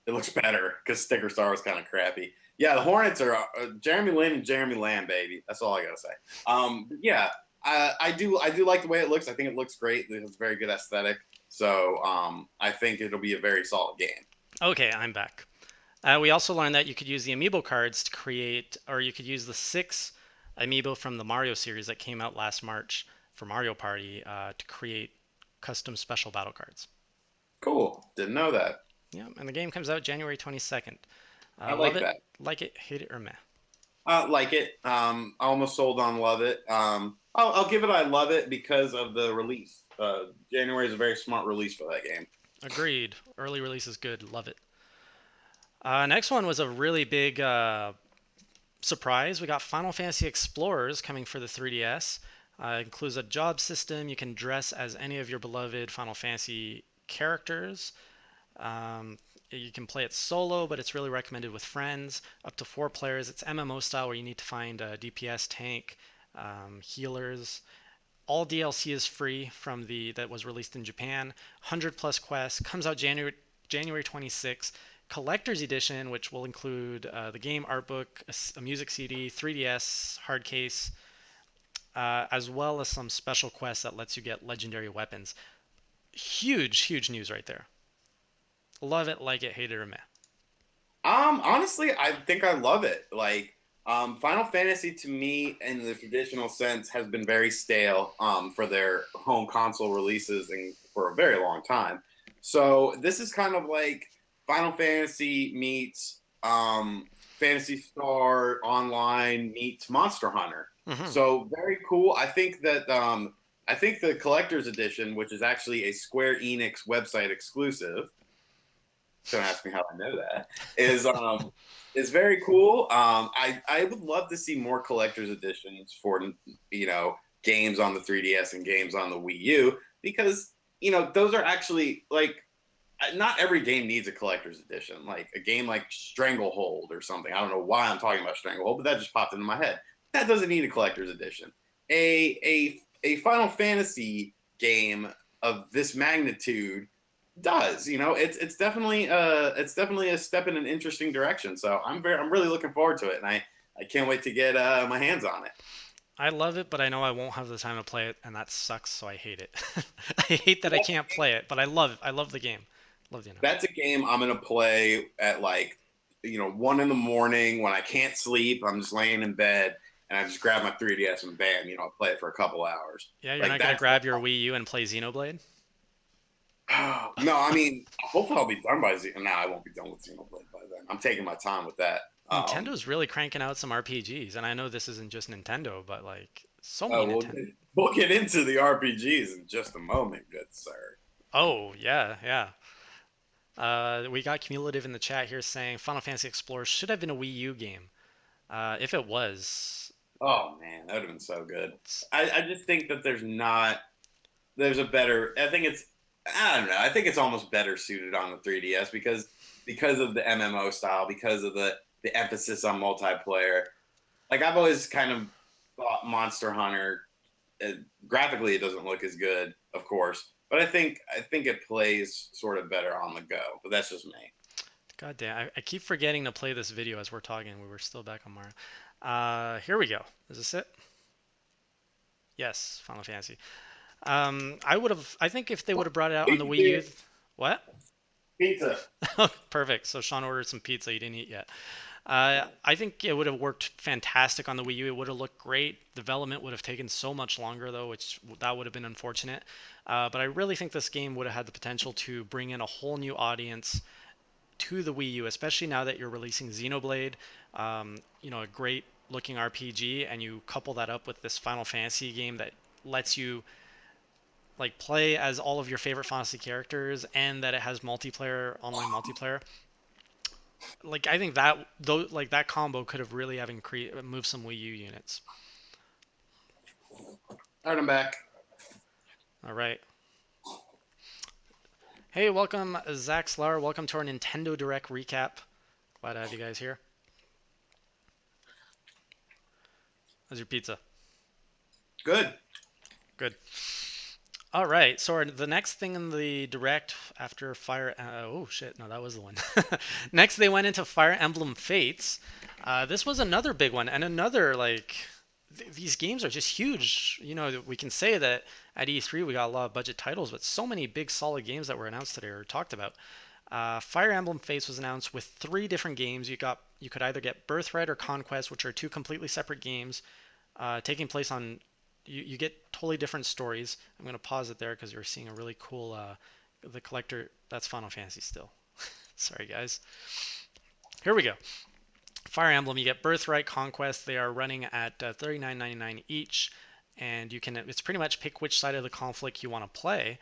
looks better because Sticker Star was kind of crappy. Yeah, the Hornets are Jeremy Lin and Jeremy Lamb, baby. That's all I gotta say. Yeah, I do like the way it looks. I think it looks great. It's very good aesthetic. So I think it'll be a very solid game. Okay, I'm back. We also learned that you could use the amiibo cards to create, or you could use the 6 amiibo from the Mario series that came out last March for Mario Party to create custom special battle cards. Cool. Didn't know that. Yeah, and the game comes out January 22nd. I Love like it, that. like it, hate it, or meh. Like it. Almost sold on love it. I'll give it I love it because of the release. January is a very smart release for that game. Agreed. Early release is good. Love it. Next one was a really big surprise. We got Final Fantasy Explorers coming for the 3DS. It includes a job system. You can dress as any of your beloved Final Fantasy characters. You can play it solo, but it's really recommended with friends. Up to 4 players. It's MMO style where you need to find a DPS tank, healers. All DLC is free from that was released in Japan. 100 plus quests. Comes out January January 26th. Collector's edition, which will include the game art book, a music CD, 3DS hard case, as well as some special quests that lets you get legendary weapons. Huge, huge news right there. Love it, like it, hate it, or meh. Honestly, I think I love it. Like, Final Fantasy to me, in the traditional sense, has been very stale, for their home console releases and for a very long time. So this is kind of like Final Fantasy meets Fantasy Star Online meets Monster Hunter. Hmm. So very cool. I think the collector's edition, which is actually a Square Enix website exclusive, don't ask me how I know that, is very cool. I would love to see more collector's editions for, games on the 3DS and games on the Wii U, because those are actually like, not every game needs a collector's edition. Like a game like Stranglehold or something. I don't know why I'm talking about Stranglehold, but that just popped into my head. That doesn't need a collector's edition. A Final Fantasy game of this magnitude does. It's definitely a step in an interesting direction. So I'm really looking forward to it, and I can't wait to get my hands on it. I love it, but I know I won't have the time to play it, and that sucks, so I hate it. I hate that I That's, can't play it, but I love it. I love the game. Love the that's a game I'm gonna play at, like, 1 in the morning when I can't sleep. I'm just laying in bed and I just grab my 3DS and bam, I play it for a couple hours. Yeah, you're Like not gonna that's grab your Wii U and play Xenoblade? no, I mean, hopefully I'll be done by No, I won't be done with Xenoblade by then. I'm taking my time with that. Nintendo's really cranking out some RPGs, and I know this isn't just Nintendo, but like so many Oh, Nintendo. we'll get into the RPGs in just a moment, good sir. Oh yeah, yeah. We got cumulative in the chat here saying Final Fantasy Explorer should have been a Wii U game. If it was, Oh man, that would have been so good. it's, I just think that there's a better. I don't know. I think it's almost better suited on the 3DS because of the MMO style, because of the emphasis on multiplayer. Like, I've always kind of thought Monster Hunter, uh, graphically it doesn't look as good, of course, but I think it plays sort of better on the go. But that's just me. God damn, I keep forgetting to play this video as we're talking. We were still back on Mario. Here we go. Is this it? Yes, Final Fantasy. I would have. I think if they would have brought it out on the Wii U. What? Pizza. Perfect. So Shawn ordered some pizza he didn't eat yet. I think it would have worked fantastic on the Wii U. It would have looked great. Development would have taken so much longer, though, which that would have been unfortunate. But I really think this game would have had the potential to bring in a whole new audience to the Wii U, especially now that you're releasing Xenoblade, a great looking RPG, and you couple that up with this Final Fantasy game that lets you like play as all of your favorite Fantasy characters, and that it has multiplayer, online multiplayer. Like I think that though, like that combo could have really have increased moved some Wii U units. All right, I'm back. All right. Hey, welcome Zach Slar. Welcome to our Nintendo Direct recap. Glad to have you guys here. How's your pizza? Good. Good. All right. So the next thing in the direct after Fire. Oh shit! No, that was the one. Next, they went into Fire Emblem Fates. This was another big one, and another like these games are just huge. We can say that at E3 we got a lot of budget titles, but so many big solid games that were announced today or talked about. Fire Emblem Fates was announced with three different games. You could either get Birthright or Conquest, which are two completely separate games taking place on. You get totally different stories. I'm gonna pause it there because you're seeing a really cool the collector. That's Final Fantasy still. Sorry guys. Here we go. Fire Emblem. You get Birthright, Conquest. They are running at $39.99 each, and you can. It's pretty much pick which side of the conflict you want to play.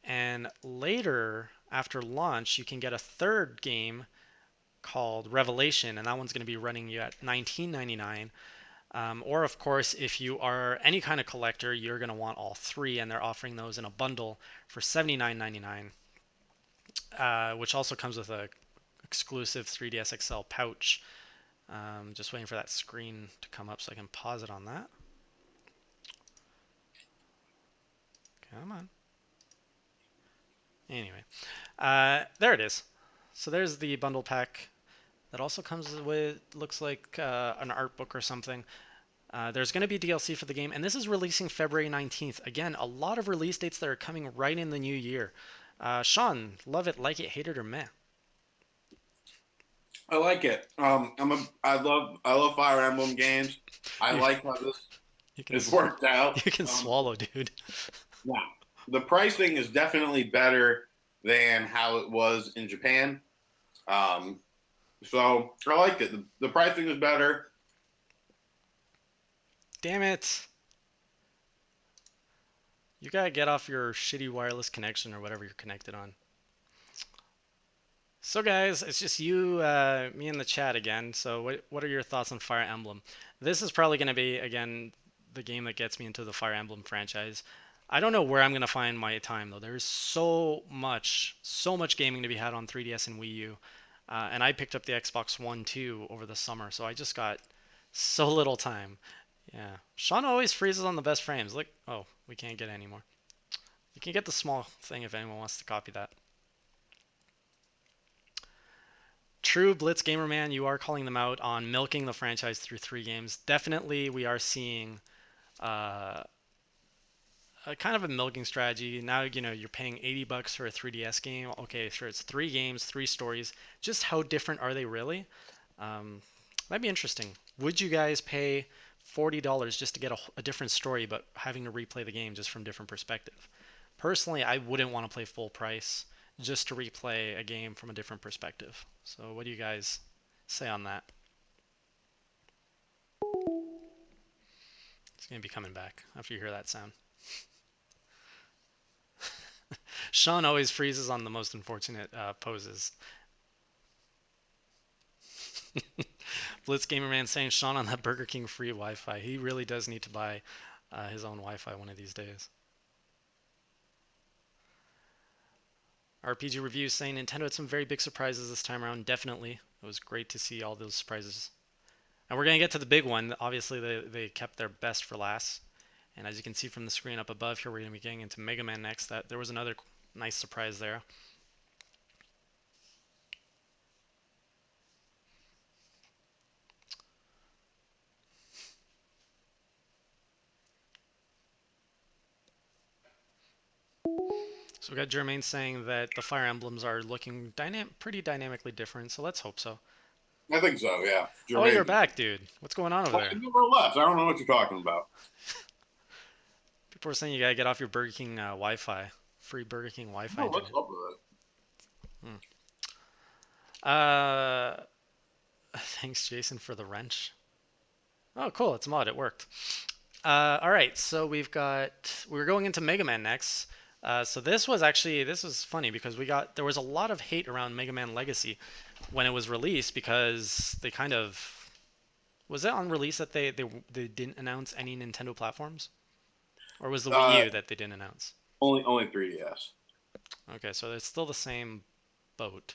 And later, after launch, you can get a third game called Revelation, and that one's going to be running you at $19.99. Or, of course, if you are any kind of collector, you're going to want all three, and they're offering those in a bundle for $79.99, which also comes with a exclusive 3DS XL pouch. Just waiting for that screen to come up so I can pause it on that. Come on. Anyway, there it is. So there's the bundle pack that also comes with, looks like an art book or something. There's going to be DLC for the game, and this is releasing February 19th. Again, a lot of release dates that are coming right in the new year. Shawn, love it, like it, hate it, or meh? I like it. I love Fire Emblem games. I You, like how this you can is worked out. you can swallow, dude. Yeah, the pricing is definitely better than how it was in Japan. Um, so I liked it. The pricing is better. Damn it. You gotta get off your shitty wireless connection or whatever you're connected on. So guys, it's just you, me in the chat again. So what are your thoughts on Fire Emblem? This is probably going to be, again, the game that gets me into the Fire Emblem franchise. I don't know where I'm going to find my time though. There's so much gaming to be had on 3DS and Wii U. And I picked up the Xbox One too over the summer, so I just got so little time. Yeah. Shawn always freezes on the best frames. Look, oh, we can't get any more. You can get the small thing if anyone wants to copy that. True, Blitz Gamerman, you are calling them out on milking the franchise through 3 games. Definitely, we are seeing uh, a kind of a milking strategy. Now, you're paying $80 for a 3DS game. Okay, sure, it's 3 games, 3 stories. Just how different are they really? Um, that'd be interesting. Would you guys pay $40 just to get a different story, but having to replay the game just from different perspective? Personally, I wouldn't want to play full price just to replay a game from a different perspective. So, what do you guys say on that? It's going to be coming back after you hear that sound. Shawn always freezes on the most unfortunate poses. Blitz Gamerman saying Shawn on that Burger King free Wi-Fi. He really does need to buy his own Wi-Fi one of these days. RPG Reviews saying Nintendo had some very big surprises this time around. Definitely. It was great to see all those surprises. And we're going to get to the big one. Obviously, they kept their best for last. And as you can see from the screen up above here, we're going to be getting into Mega Man next. That there was another nice surprise there. So we got Jermaine saying that the Fire Emblems are looking pretty dynamically different. So let's hope so. I think so. Yeah, Oh, you're Jermaine. back, dude. What's going on over Well, there? I never left. I don't know what you're talking about. People are saying you gotta get off your Burger King Wi-Fi, free Burger King Wi-Fi No, what's internet. up with Hmm. Uh, thanks, Jason, for the wrench. Oh, cool. It's a mod. It worked. All right. So we're going into Mega Man next. So this was funny because there was a lot of hate around Mega Man Legacy when it was released because they kind of was it on release that they didn't announce any Nintendo platforms, or was the it? Wii U that they didn't announce? Only 3DS. Okay, so it's still the same boat.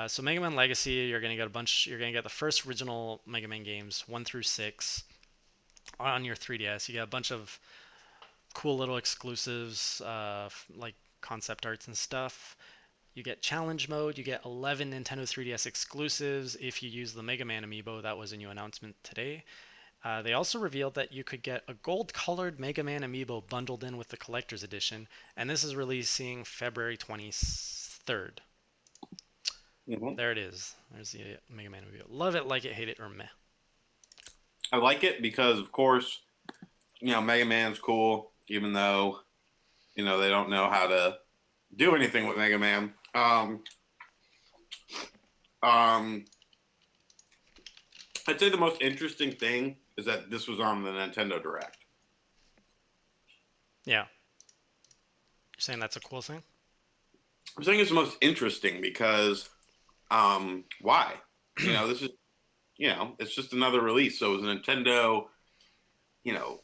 So Mega Man Legacy, you're gonna get a bunch. You're gonna get the first original Mega Man games, 1 through 6, on your 3DS. You get a bunch of cool little exclusives, like concept arts and stuff. You get challenge mode. You get 11 Nintendo 3DS exclusives if you use the Mega Man amiibo. That was a new announcement today. They also revealed that you could get a gold-colored Mega Man amiibo bundled in with the collector's edition, and this is releasing February 23rd. Mm-hmm. There it is. There's the Mega Man amiibo. Love it, like it, hate it, or meh. I like it because, of course, Mega Man's cool, even though, they don't know how to do anything with Mega Man. Um, I'd say the most interesting thing is that this was on the Nintendo Direct. Yeah. You're saying that's a cool thing? I'm saying it's the most interesting because, why? This is, it's just another release. So is Nintendo,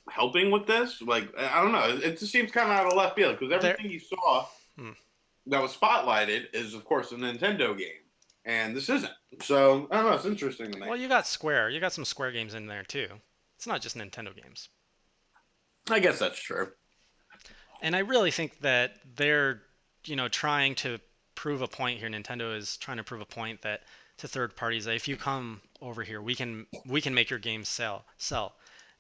helping with this? Like, I don't know. It just seems kind of out of left field because everything you saw that was spotlighted is, of course, a Nintendo game. And this isn't. So, I don't know. It's interesting to me. Well, you got Square. You got some Square games in there, too. It's not just Nintendo games. I guess that's true. And I really think that they're trying to prove a point here. Nintendo is trying to prove a point that to third parties that if you come over here, we can make your game sell,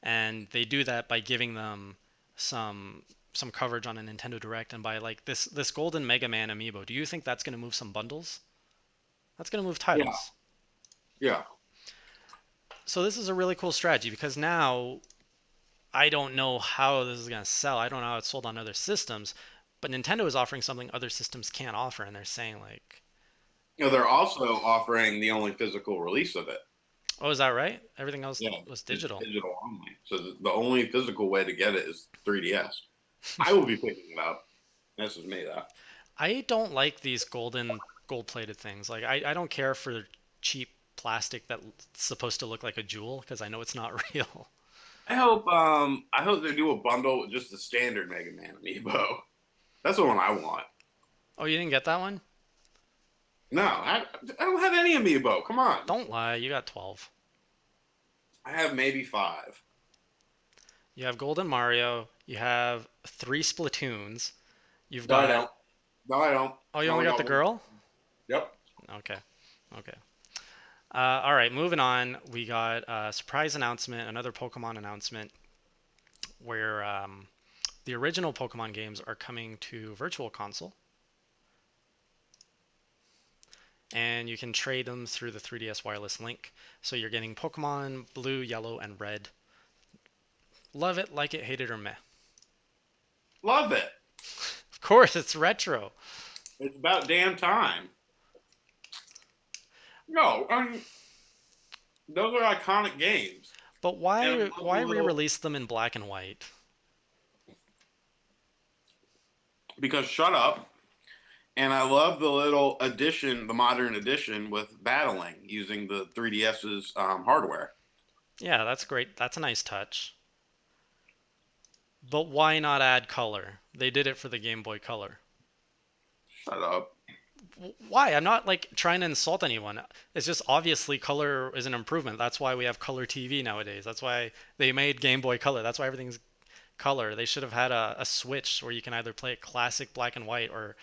and they do that by giving them some some coverage on a Nintendo Direct and by like this Golden Mega Man amiibo. Do you think that's going to move some bundles? That's going to move Yeah, titles. yeah, So this is a really cool strategy because now I don't know how this is going to sell. I don't know how it's sold on other systems, but Nintendo is offering something other systems can't offer, and they're saying like, they're also offering the only physical release of it. "Oh, is that right? Everything else Yeah, was it's digital." digital only. So the only physical way to get it is 3DS. I will be picking it up. This is me though. I don't like these gold-plated things. Like I don't care for cheap plastic that's supposed to look like a jewel because I know it's not real. I hope they do a bundle with just the standard Mega Man amiibo. That's the one I want. Oh, you didn't get that one? No, I don't have any amiibo. Come on. Don't lie, you got 12. I have maybe 5. You have Golden Mario, you have 3 Splatoons, you've No, I got don't. No, I don't. Oh, you I only only got got the one. girl? Yep. Okay. Okay. All right, moving on. We got a surprise announcement, another Pokemon announcement, where the original Pokemon games are coming to Virtual Console, and you can trade them through the 3DS Wireless Link. So you're getting Pokemon Blue, Yellow, and Red. Love it, like it, hate it, or meh. Love it. Of course, it's retro. It's about damn time. No, I mean, those are iconic games. But And I why love the why little re-release them in black and white? because shut up. And I love the little addition, the modern edition with battling using the 3DS's hardware. Yeah, that's great. That's a nice touch. But why not add color? They did it for the Game Boy Color. Shut up. Why? I'm not like trying to insult anyone. It's just obviously color is an improvement. That's why we have color TV nowadays. That's why they made Game Boy Color. That's why everything's color. They should have had a switch where you can either play it classic black and white or.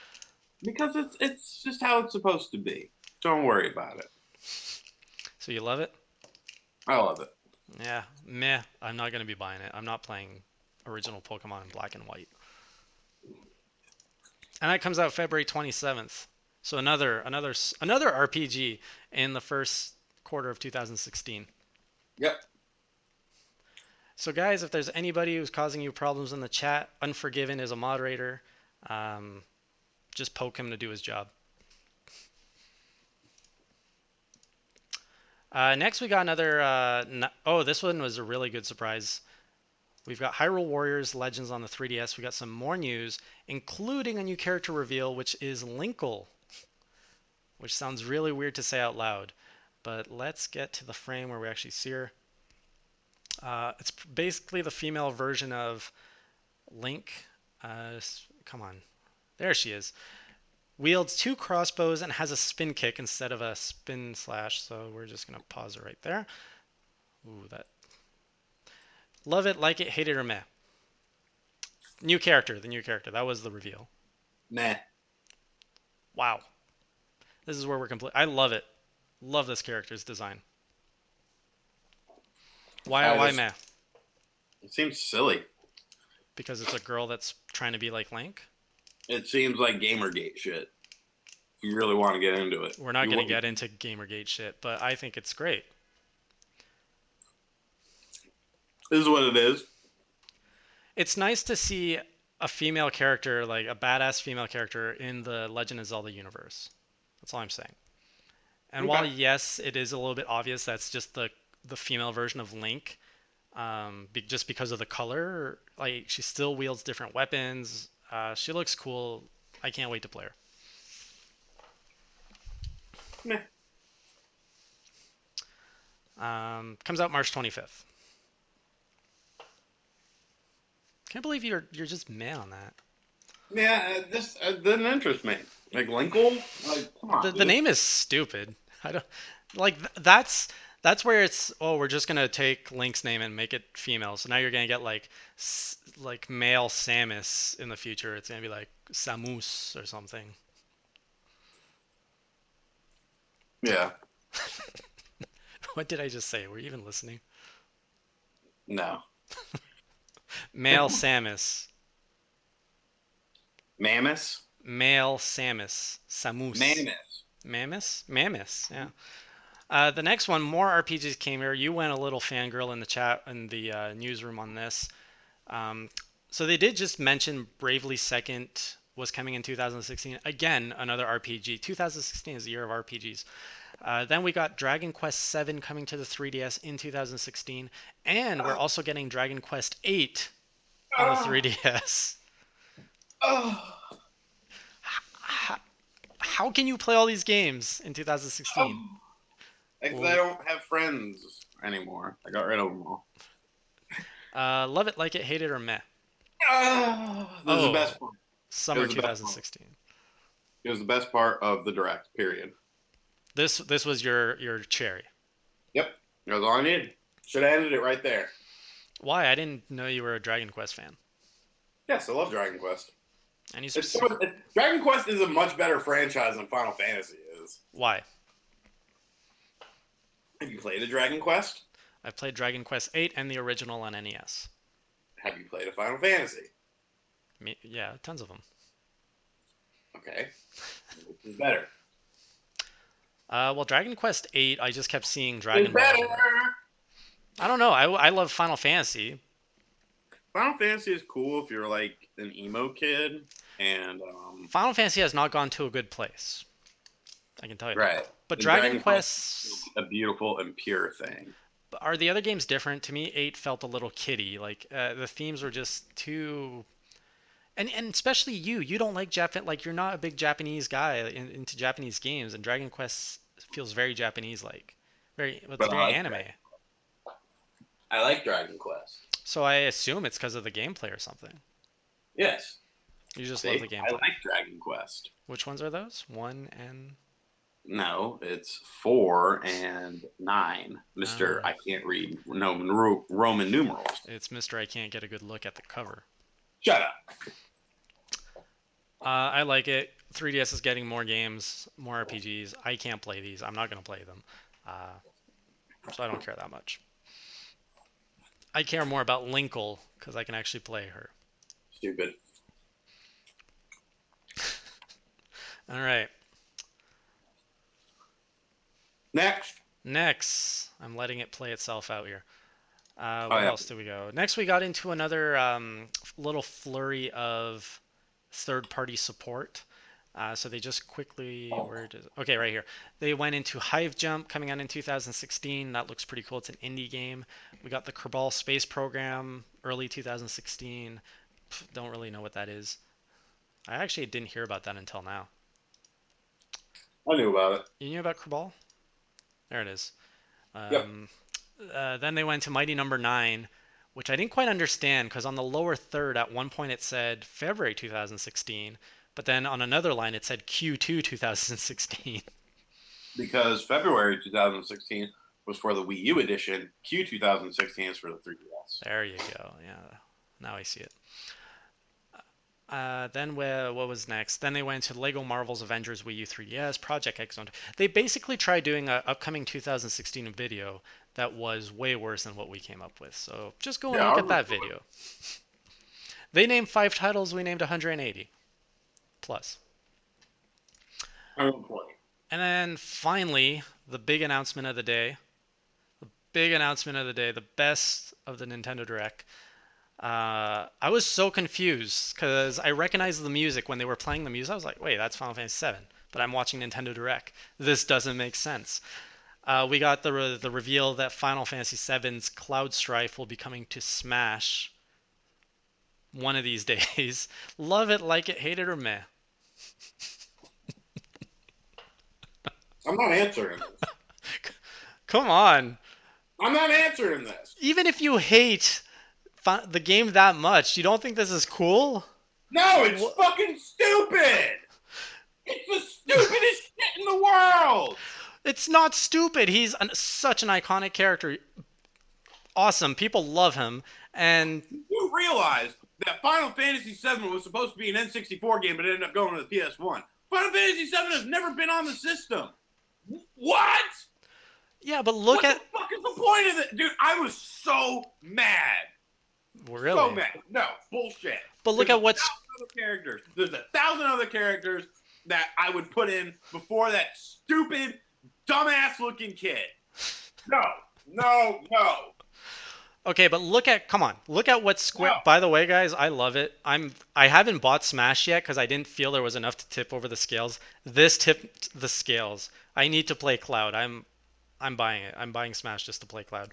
Because it's just how it's supposed to be. Don't worry about it. So you love it? I love it. Yeah, meh. I'm not gonna be buying it. I'm not playing original Pokemon in black and white. And that comes out February 27th. So another RPG in the first quarter of 2016. Yep. So guys, if there's anybody who's causing you problems in the chat, Unforgiven is a moderator. Um, just poke him to do his job. Next, we got another. Oh, this one was a really good surprise. We've got Hyrule Warriors Legends on the 3DS. We got some more news, including a new character reveal, which is Linkle, which sounds really weird to say out loud. But let's get to the frame where we actually see her. It's basically the female version of Link. Come on. There she is. Wields 2 crossbows and has a spin kick instead of a spin slash. So we're just going to pause it right there. Ooh, that. Love it, like it, hate it, or meh. New character, the new character. That was the reveal. Meh. Wow. This is where we're complete. I love it. Love this character's design. Why meh? It seems silly. Because it's a girl that's trying to be like Link? It seems like Gamergate shit. You really want to get into it. We're not going to get into Gamergate shit, but I think it's great. This is what it is. It's nice to see a female character, like a badass female character in the Legend of Zelda universe. That's all I'm saying. And Okay. while yes, it is a little bit obvious that's just the female version of Link, just because of the color, like she still wields different weapons. She looks cool. I can't wait to play her. Meh. Comes out March 25th. Can't believe you're just meh on that. Yeah, this didn't interest me. Like Linkle? Like, come on. The name is stupid. I don't like that's That's where it's, oh, we're just gonna take Link's name and make it female. So now you're gonna get like like male Samus in the future. It's gonna be like Samus or something. Yeah. What did I just say? Were you even listening? No. Male Samus. Mammoth. Male Samus. Samus. Mammoth. Mammoth? Mammoth, yeah. The next one, more RPGs came here. You went a little fangirl in the chat in the newsroom on this. Um, so they did just mention Bravely Second was coming in 2016. Again, another RPG. 2016 is the year of RPGs. Then we got Dragon Quest VII coming to the 3DS in 2016, and we're also getting Dragon Quest VIII on the Oh, 3DS. oh, How, how can you play all these games in 2016? oh. Because I don't have friends anymore. I got rid of them all. Love it, like it, hate it, or meh? Oh, this is the Oh, best part. It summer was the best part. 2016. It was the best part of the direct. Period. This was your cherry. Yep. That was all I needed. Should have ended it right there. Why? I didn't know you were a Dragon Quest fan. Yes, I love Dragon Quest. Any It's specific? Dragon Quest is a much better franchise than Final Fantasy is. Why? Have you played a Dragon Quest? I've played Dragon Quest VIII and the original on NES. Have you played a Final Fantasy? Yeah, tons of them. Okay. Which is better? Well, Dragon Quest VIII, I just kept seeing It's Dragon Ball better! everywhere. I don't know. I love Final Fantasy. Final Fantasy is cool if you're like an emo kid, and Final Fantasy has not gone to a good place. I can tell you that. right. But And Dragon Dragon Quest Quest, is a beautiful and pure thing. are the other games different? To me, 8 felt a little kiddie. Like the themes were just too. And especially you. You don't like Japan. Like you're not a big Japanese guy into Japanese games, and Dragon Quest feels very Japanese like. Very, well, it's But very anime. I like Dragon Quest. So I assume it's because of the gameplay or something. Yes. You just love See, the I gameplay. like Dragon Quest. Which ones are those? 1 and. No, it's 4 and 9. Mister, Oh, I can't read Roman numerals. it's Mr. I can't get a good look at the cover. Shut up. I like it. 3DS is getting more games, more RPGs. I can't play these. I'm not going to play them. So I don't care that much. I care more about Linkle because I can actually play her. Stupid. All right. Next. Next, I'm letting it play itself out here. Oh, Where yeah. else do we go? Next, we got into another little flurry of third-party support. So they just quickly, okay, right here. They went into Hive Jump coming out in 2016. That looks pretty cool. It's an indie game. We got the Kerbal Space Program, early 2016. Don't really know what that is. I actually didn't hear about that until now. I knew about it. You knew about Kerbal? There it is. Yep. Then they went to Mighty Number 9, which I didn't quite understand because on the lower third at one point it said February 2016, but then on another line it said Q2 2016. Because February 2016 was for the Wii U edition. Q 2016 is for the 3DS. There you go. Yeah, now I see it. Then what was next? Then they went to Lego Marvel's Avengers Wii U 3DS, Project X Zone. They basically tried doing an upcoming 2016 video that was way worse than what we came up with. So just go and Yeah, look I'll at that report. video. They named 5 titles, we named 180 plus. I won't play. And then finally, the big announcement of the day. The big announcement of the day, the best of the Nintendo Direct. I was so confused because I recognized the music when they were playing the music. I was like, wait, that's Final Fantasy VII, but I'm watching Nintendo Direct. This doesn't make sense. We got the reveal that Final Fantasy VII's Cloud Strife will be coming to Smash one of these days. Love it, like it, hate it, or meh. I'm not answering this. Come on. I'm not answering this. Even if you hate the game that much, you don't think this is cool? No, it's Wha- fucking stupid. It's the stupidest shit in the world. It's not stupid. He's such an iconic character. Awesome. People love him. And You realize that Final Fantasy VII was supposed to be an N64 game, but it ended up going to the PS1. Final Fantasy VII has never been on the system. What? yeah, but look What at. the fuck is the point of it? Dude, I was so mad. Really? So mad. No, bullshit. But look at what's. There's 1,000 other characters that I would put in before that stupid, dumbass looking kid. No, no, no. Okay, but look at. Come on. Look at what Square. No. By the way, guys, I love it. I haven't bought Smash yet because I didn't feel there was enough to tip over the scales. This tipped the scales. I need to play Cloud. I'm buying it. I'm buying Smash just to play Cloud.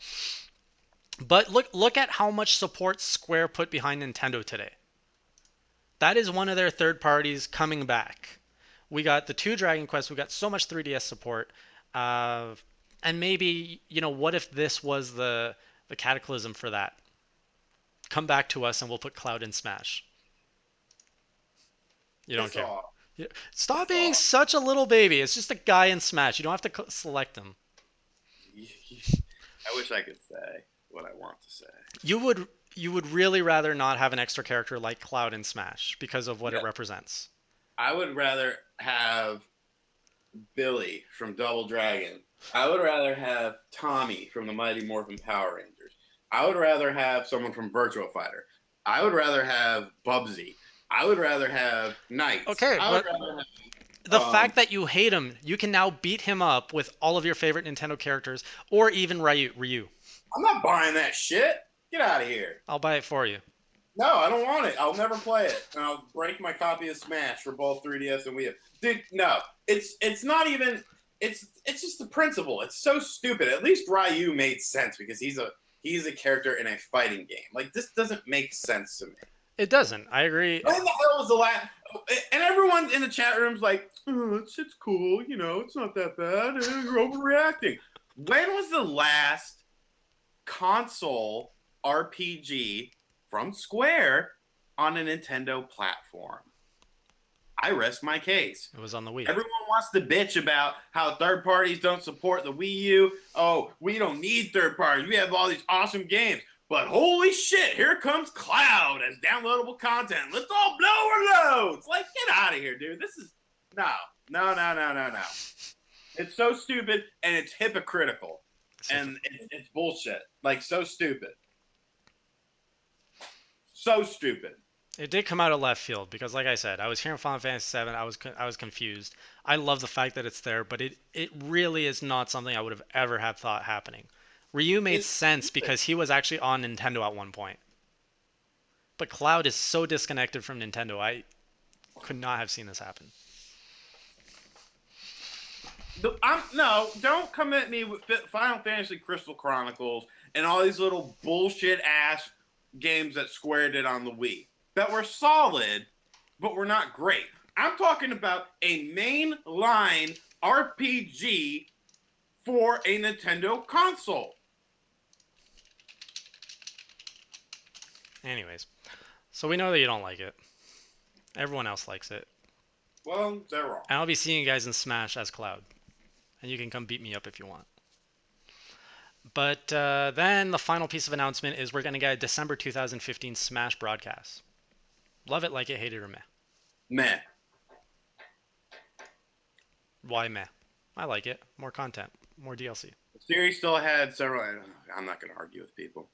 But look at how much support Square put behind Nintendo today. That is one of their third parties coming back. We got the two Dragon Quests. We got so much 3DS support. And maybe, what if this was the cataclysm for that? Come back to us and we'll put Cloud in Smash. You don't Piss care. off. Stop Piss being off. such a little baby. It's just a guy in Smash. You don't have to select him. I wish I could say what I want to say. You would really rather not have an extra character like Cloud in Smash because of what Yeah. it represents. I would rather have Billy from Double Dragon. I would rather have Tommy from the Mighty Morphin Power Rangers. I would rather have someone from Virtua Fighter. I would rather have Bubsy. I would rather have Knights. Okay, I would but rather have, the fact that you hate him, you can now beat him up with all of your favorite Nintendo characters, or even Ryu. I'm not buying that shit. Get out of here. I'll buy it for you. No, I don't want it. I'll never play it. And I'll break my copy of Smash for both 3DS and Wii U. Dude, no. It's not even it's just the principle. It's so stupid. At least Ryu made sense because he's a character in a fighting game. Like this doesn't make sense to me. It doesn't. I agree. When the hell was the last? And everyone in the chat room's like, oh, it's cool. It's not that bad. You're overreacting. When was the last console RPG from Square on a Nintendo platform? I rest my case. It was on the Wii. Everyone wants to bitch about how third parties don't support the Wii U. Oh, we don't need third parties. We have all these awesome games. But holy shit, here comes Cloud as downloadable content. Let's all blow our loads. Like, get out of here, dude. This is no. It's so stupid and it's hypocritical. And it's bullshit. Like, so stupid. So stupid. It did come out of left field because, like I said, I was hearing Final Fantasy VII. I was confused. I love the fact that it's there, but it really is not something I would have ever had thought happening. Ryu made sense because he was actually on Nintendo at one point. But Cloud is so disconnected from Nintendo. I could not have seen this happen. No, don't come at me with Final Fantasy Crystal Chronicles and all these little bullshit ass games that Square did on the Wii that were solid, but were not great. I'm talking about a mainline RPG for a Nintendo console. Anyways, so we know that you don't like it. Everyone else likes it. Well, they're wrong. And I'll be seeing you guys in Smash as Cloud. And you can come beat me up if you want. But then the final piece of announcement is we're going to get a December 2015 Smash broadcast. Love it, like it, hate it, or meh. Meh. Why meh? I like it. More content. More DLC. The series still had several... I'm not going to argue with people.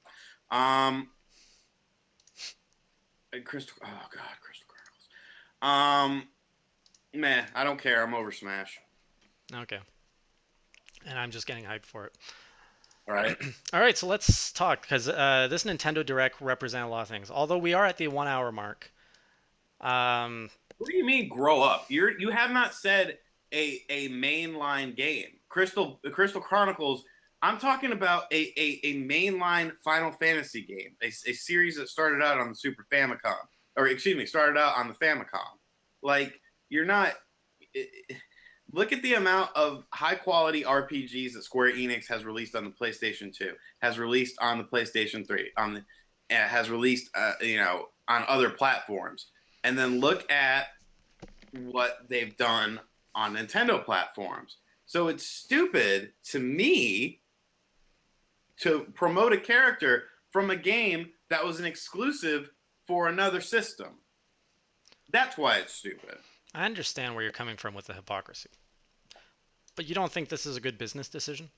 Crystal Chronicles. Meh, I don't care. I'm over Smash. Okay. And I'm just getting hyped for it. All right. All right, so let's talk, because this Nintendo Direct represents a lot of things. Although we are at the 1 hour mark. What do you mean grow up? You have not said a mainline game. Crystal Chronicles. I'm talking about a mainline Final Fantasy game, a series that started out on the Super Famicom, or excuse me, started out on the Famicom. Like, you're not. Look at the amount of high quality RPGs that Square Enix has released on the PlayStation 2, has released on the PlayStation 3, has released on other platforms, and then look at what they've done on Nintendo platforms. So it's stupid to me to promote a character from a game that was an exclusive for another system. That's why it's stupid. I understand where you're coming from with the hypocrisy, but you don't think this is a good business decision?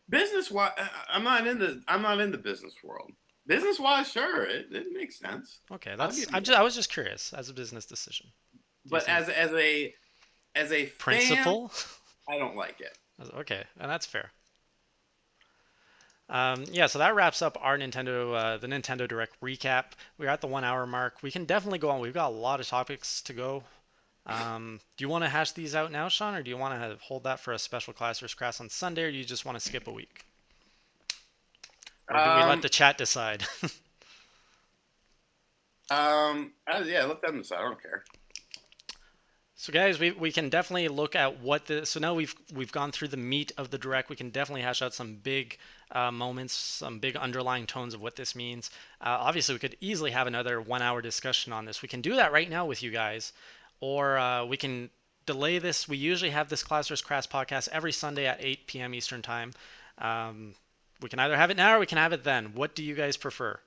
Business wise, I'm not in the business world. Business wise, sure, it makes sense. Okay, I'll that's give you I that. was just curious as a business decision. Do you But think as a fan, principle? I don't like it. Okay, and that's fair. Yeah, so that wraps up our the Nintendo Direct recap. We're at the 1 hour mark. We can definitely go on. We've got a lot of topics to go. Do you want to hash these out now, Shawn, or do you want to hold that for a special class or Crass on Sunday, or do you just want to skip a week? Or do we let Um, the chat decide? yeah, let them decide. I don't care. So guys, we can definitely look at what the so now we've gone through the meat of the direct. We can definitely hash out some big moments, some big underlying tones of what this means. Obviously, we could easily have another 1 hour discussion on this. We can do that right now with you guys, or we can delay this. We usually have this Class vs. Crass podcast every Sunday at 8 p.m. Eastern time. Um, we can either have it now or we can have it then. What do you guys prefer?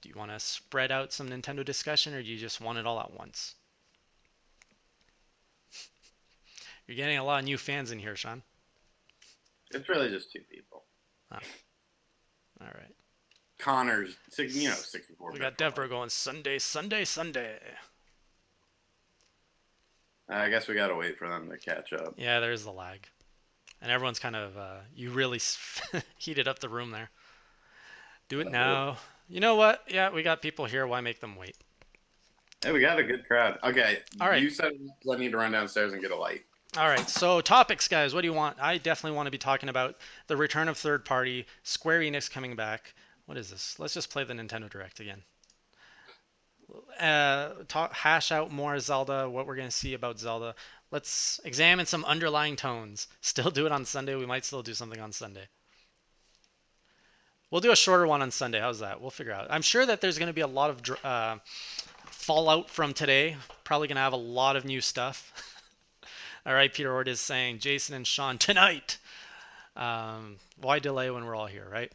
Do you want to spread out some Nintendo discussion, or do you just want it all at once? You're getting a lot of new fans in here, Shawn. It's really just two people. Oh, all right. Connor's, 64 We bit got probably. Deborah going Sunday, Sunday, Sunday. I guess we gotta wait for them to catch up. Yeah, there's the lag. And everyone's kind of, you really heated up the room there. Do it now. You know what? Yeah, we got people here. Why make them wait? Hey, we got a good crowd. Okay, All right. you said I need to run downstairs and get a light. All right. So, topics, guys. What do you want? I definitely want to be talking about the return of third party, Square Enix coming back. What is this? Let's just play the Nintendo Direct again. Hash out more Zelda, what we're going to see about Zelda. Let's examine some underlying tones. Still do it on Sunday. We might still do something on Sunday. We'll do a shorter one on Sunday. How's that? We'll figure out. I'm sure that there's going to be a lot of fallout from today. Probably going to have a lot of new stuff. All right, Peter Ord is saying Jason and Shawn tonight. Why delay when we're all here, right?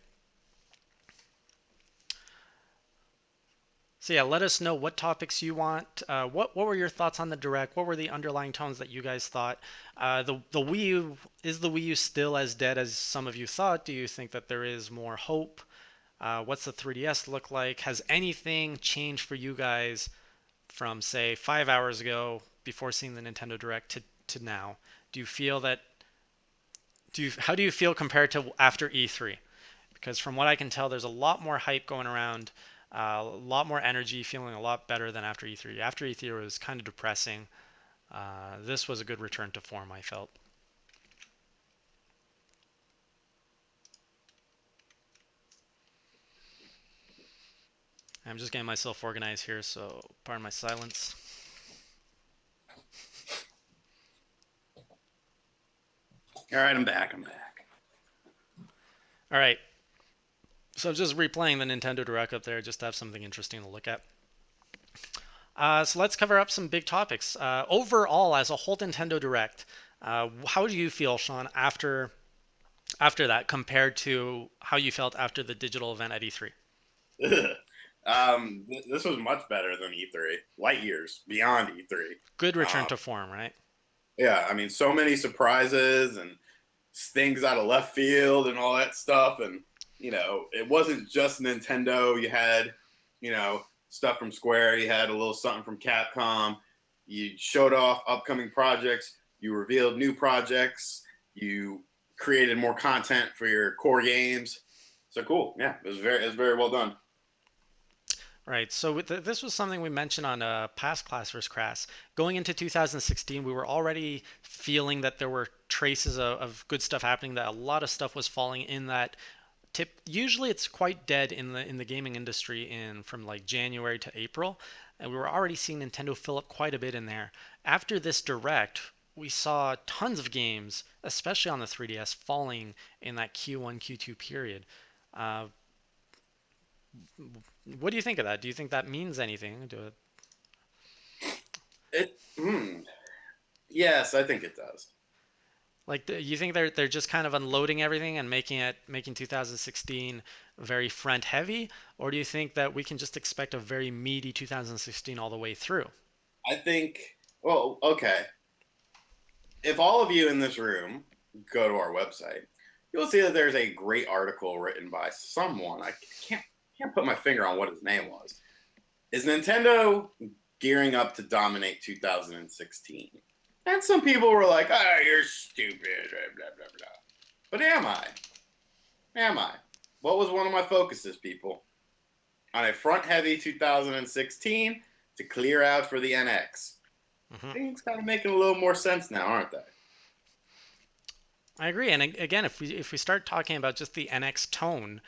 So yeah, let us know what topics you want. What were your thoughts on the direct? What were the underlying tones that you guys thought? The Wii U, is the Wii U still as dead as some of you thought? Do you think that there is more hope? What's the 3DS look like? Has anything changed for you guys from say 5 hours ago before seeing the Nintendo Direct to now? Do you feel that? How do you feel compared to after E3? Because from what I can tell, there's a lot more hype going around, a lot more energy, feeling a lot better than after E3. After E3 was kind of depressing. This was a good return to form, I felt. I'm just getting myself organized here, so pardon my silence. All right, I'm back. I'm back. All right. So I'm just replaying the Nintendo Direct up there just to have something interesting to look at. So let's cover up some big topics. Overall, as a whole Nintendo Direct, how do you feel, Shawn, after that compared to how you felt after the digital event at E3? This was much better than E3. Light years beyond E3. Good return Um, to form, right? yeah, I mean, so many surprises and things out of left field and all that stuff. And, it wasn't just Nintendo. You had, stuff from Square. You had a little something from Capcom. You showed off upcoming projects. You revealed new projects. You created more content for your core games. So cool. Yeah, it was very well done. Right. So this was something we mentioned on a past Class vs. Crass. Going into 2016, we were already feeling that there were traces of good stuff happening. That a lot of stuff was falling in that tip. Usually, it's quite dead in the gaming industry in from like January to April, and we were already seeing Nintendo fill up quite a bit in there. After this direct, we saw tons of games, especially on the 3DS, falling in that Q1, Q2 period. Uh, what do you think of that? Do you think that means anything? It, hmm. Yes, I think it does. Like, you think they're just kind of unloading everything and making 2016 very front heavy, or do you think that we can just expect a very meaty 2016 all the way through? I think. Well, okay. If all of you in this room go to our website, you'll see that there's a great article written by someone. I can't put my finger on what his name was. Is Nintendo gearing up to dominate 2016? And some people were like, "Oh, you're stupid." Blah, blah, blah, blah. But am I? Am I? What was one of my focuses, people? On a front-heavy 2016 to clear out for the NX. Hmm. Things kind of making a little more sense now, aren't they? I agree. And again, if we start talking about just the NX tone,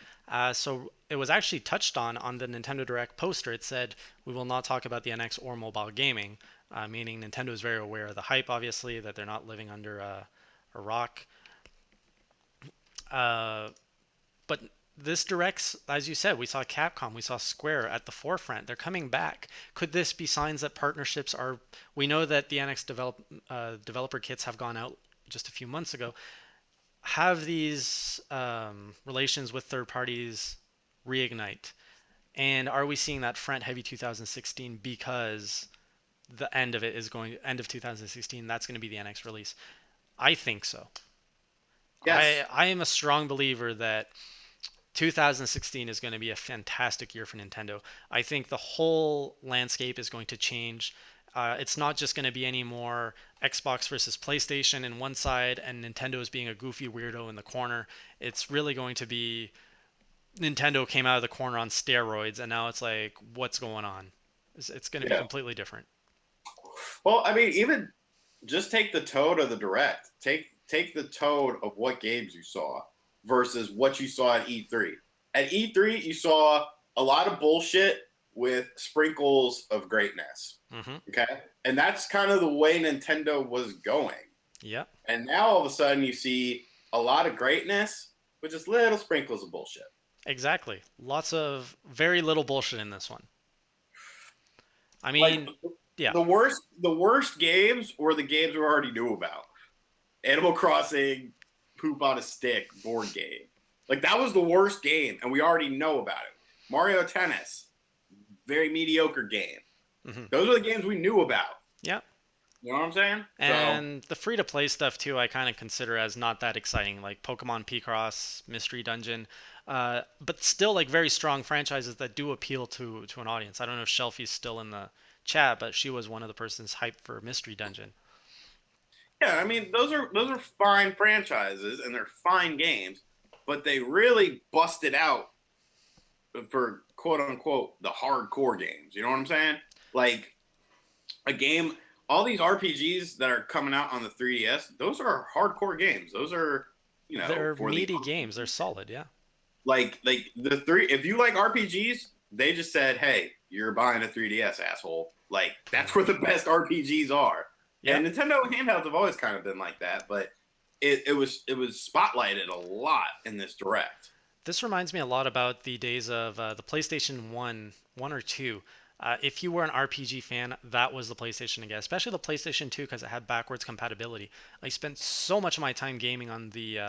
so it was actually touched on the Nintendo Direct poster. It said we will not talk about the NX or mobile gaming, meaning Nintendo is very aware of the hype, obviously, that they're not living under a rock. Uh, but this directs, as you said, we saw Capcom, we saw Square at the forefront. They're coming back. Could this be signs that partnerships are? We know that the NX developer kits have gone out just a few months ago. Have these relations with third parties reignite? And are we seeing that front heavy 2016 because the end of it is going end of 2016? That's going to be the NX release. I think so. I Yes. I am a strong believer that 2016 is going to be a fantastic year for Nintendo. I think the whole landscape is going to change. It's not just going to be any more Xbox versus PlayStation in one side and Nintendo is being a goofy weirdo in the corner. It's really going to be Nintendo came out of the corner on steroids and now it's like, what's going on? It's going to be Yeah. completely different. Well, I mean, even just take the tone of the direct. Take the tone of what games you saw versus what you saw at E3. At E3, you saw a lot of bullshit with sprinkles of greatness. Hmm. Okay, and that's kind of the way Nintendo was going. Yep, And now all of a sudden, you see a lot of greatness with just little sprinkles of bullshit. exactly. Lots of very little bullshit in this one. I Like mean, yeah, the worst games were the games we already knew about. Animal Crossing, poop on a stick board game. Like that was the worst game, and we already know about it. Mario Tennis, very mediocre game. hmm, Those are the games we knew about. yeah. You know what I'm saying? So And the free to play stuff too, I kind of consider as not that exciting, like Pokemon Picross, Mystery Dungeon, but still like very strong franchises that do appeal to an audience. I don't know if Shelfie's still in the chat, but she was one of the persons hyped for Mystery Dungeon. yeah, I mean those are fine franchises and they're fine games, but they really busted out for quote unquote the hardcore games. You know what I'm saying? Like a game, all these RPGs that are coming out on the 3DS, those are hardcore games. Those are, They're for the meaty games. They're solid, yeah. like the three. If you like RPGs, they just said, "Hey, you're buying a 3DS, asshole." Like that's where the best RPGs are. And Yep. Nintendo handhelds have always kind of been like that, but it was spotlighted a lot in this direct. This reminds me a lot about the days of the PlayStation 1 or 2. If you were an RPG fan, that was the PlayStation to get, especially the PlayStation 2 because it had backwards compatibility. I spent so much of my time gaming on the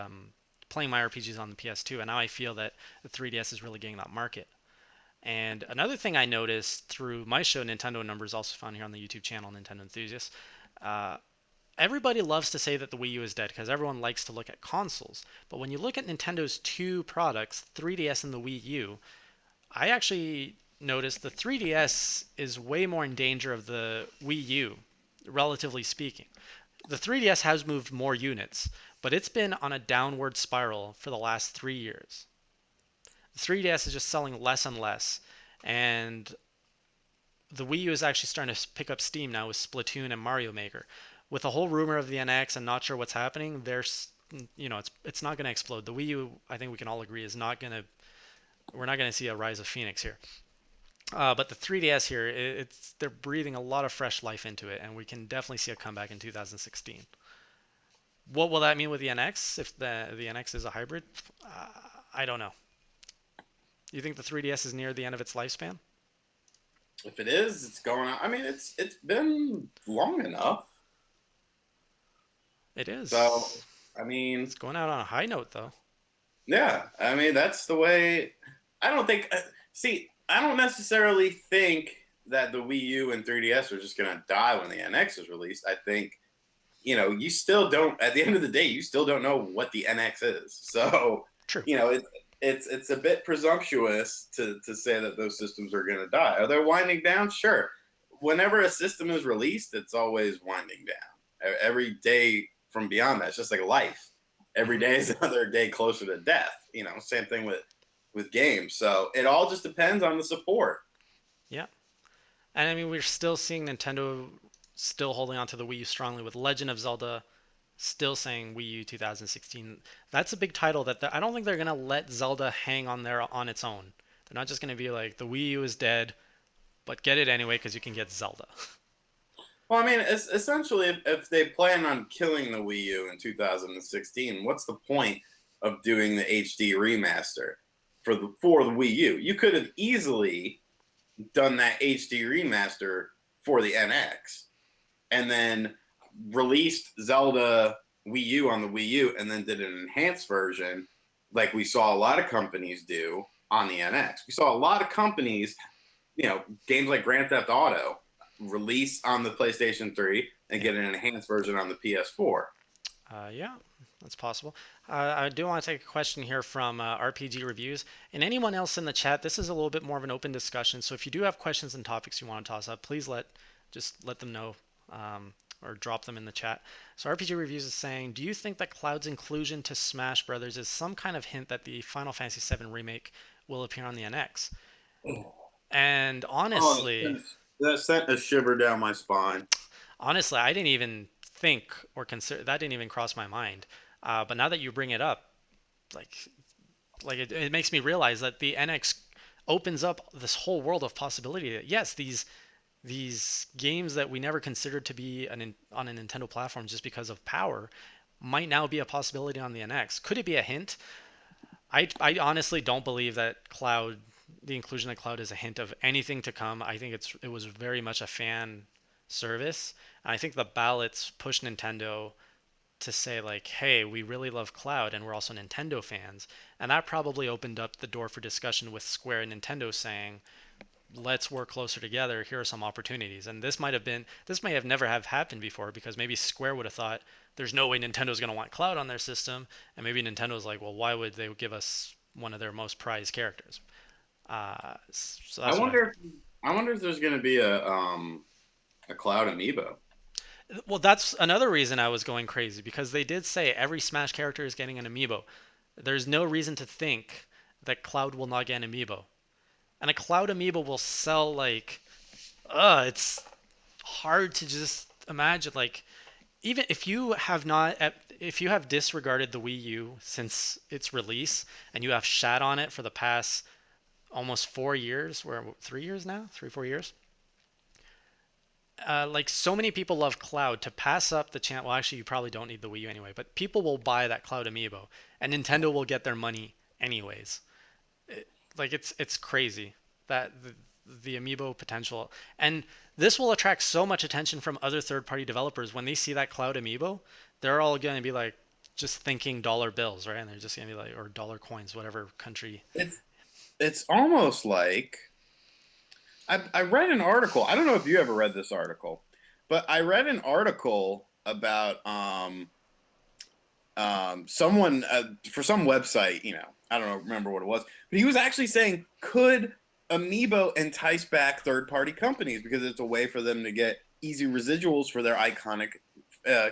playing my RPGs on the PS2, and now I feel that the 3DS is really getting that market. And another thing I noticed through my show, Nintendo Numbers, also found here on the YouTube channel, Nintendo Enthusiasts, uh, everybody loves to say that the Wii U is dead because everyone likes to look at consoles. But when you look at Nintendo's two products, 3DS and the Wii U, I actually noticed the 3DS is way more in danger of the Wii U, relatively speaking. The 3DS has moved more units, but it's been on a downward spiral for the last 3 years. The 3DS is just selling less and less, and the Wii U is actually starting to pick up steam now with Splatoon and Mario Maker. With the whole rumor of the NX and not sure what's happening, there's it's not going to explode. The Wii U, I think we can all agree, is not going to we're not going to see a rise of Phoenix here. But the 3DS here, it's they're breathing a lot of fresh life into it, and we can definitely see a comeback in 2016. What will that mean with the NX if the NX is a hybrid? Uh, I don't know. You think the 3DS is near the end of its lifespan? If it is, it's going on. I mean, it's been long enough. It So is. I mean, It's going out on a high note, though. yeah, I mean that's the way. I don't think. See, I don't necessarily think that the Wii U and 3DS are just gonna die when the NX is released. I think you still don't. At the end of the day, you still don't know what the NX is. So, True. it's a bit presumptuous to say that those systems are gonna die. Are they winding down? Sure. Whenever a system is released, it's always winding down. Every day from beyond that, it's just like life. Every Hmm. day is another day closer to death. Same thing with games. So it all just depends on the support. Yeah. And I mean, we're still seeing Nintendo still holding on to the Wii U strongly with Legend of Zelda still saying Wii U 2016. That's a big title that I don't think they're gonna let Zelda hang on there on its own. They're not just gonna be like the Wii U is dead, but get it anyway because you can get Zelda. Well, I mean, essentially, if they plan on killing the Wii U in 2016, what's the point of doing the HD remaster for the Wii U? You could have easily done that HD remaster for the NX, and then released Zelda Wii U on the Wii U, and then did an enhanced version, like we saw a lot of companies do on the NX. We saw a lot of companies, games like Grand Theft Auto release on the PlayStation 3 and Yeah. get an enhanced version on the PS4. Yeah, that's possible. I do want to take a question here from RPG Reviews. And anyone else in the chat, this is a little bit more of an open discussion. So if you do have questions and topics you want to toss up, please just let them know or drop them in the chat. So RPG Reviews is saying, do you think that Cloud's inclusion to Smash Brothers is some kind of hint that the Final Fantasy VII remake will appear on the NX? And Oh, honestly, that sent a shiver down my spine. honestly, I didn't even think or consider that didn't even cross my mind. But now that you bring it up, like it makes me realize that the NX opens up this whole world of possibility. That yes, these games that we never considered to be on a Nintendo platform just because of power might now be a possibility on the NX. Could it be a hint? I honestly don't believe that the inclusion of Cloud is a hint of anything to come. I think it was very much a fan service. And I think the ballots push Nintendo to say like, hey, we really love Cloud and we're also Nintendo fans. And that probably opened up the door for discussion with Square and Nintendo saying, let's work closer together. Here are some opportunities. And this may have never have happened before because maybe Square would have thought there's no way Nintendo's going to want Cloud on their system. And maybe Nintendo's like, well, why would they give us one of their most prized characters? So I that's what I wonder. I wonder if there's going to be a Cloud amiibo. Well, that's another reason I was going crazy because they did say every Smash character is getting an amiibo. There's no reason to think that Cloud will not get an amiibo. And a Cloud amiibo will sell like, it's hard to just imagine. Like, even if you have disregarded the Wii U since its release and you have shat on it for the past almost 4 years, or 3 years now, 3, 4 years, like so many people love Cloud to pass up the chance. Well, actually, you probably don't need the Wii U anyway, but people will buy that Cloud amiibo, and Nintendo will get their money anyways. Like it's crazy that the amiibo potential, and this will attract so much attention from other third-party developers when they see that Cloud amiibo. They're all going to be like just thinking dollar bills, right? And they're just going to be like, or dollar coins, whatever country. It's it's almost like I read an article. I don't know if you ever read this article, but I read an article about someone for some website. I don't remember what it was, but he was actually saying, could Amiibo entice back third-party companies because it's a way for them to get easy residuals for their iconic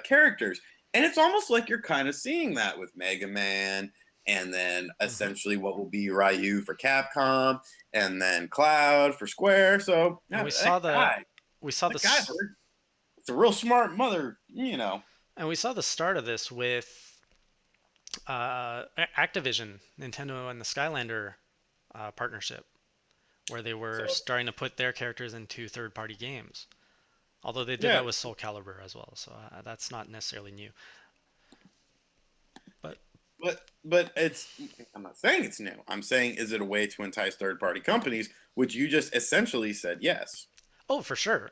characters. And it's almost like you're kind of seeing that with Mega Man, and then Hmm. essentially what will be Ryu for Capcom, and then Cloud for Square. So And yeah, that guy, we saw that guy, this, it's a real smart mother. and we saw the start of this with Activision, Nintendo, and the Skylander partnership, where they So were starting to put their characters into third-party games. Although they did yeah, that with Soul Calibur as well, so that's not necessarily new. But but I'm not saying it's new. I'm saying, is it a way to entice third-party companies, which you just essentially said yes. oh, for sure.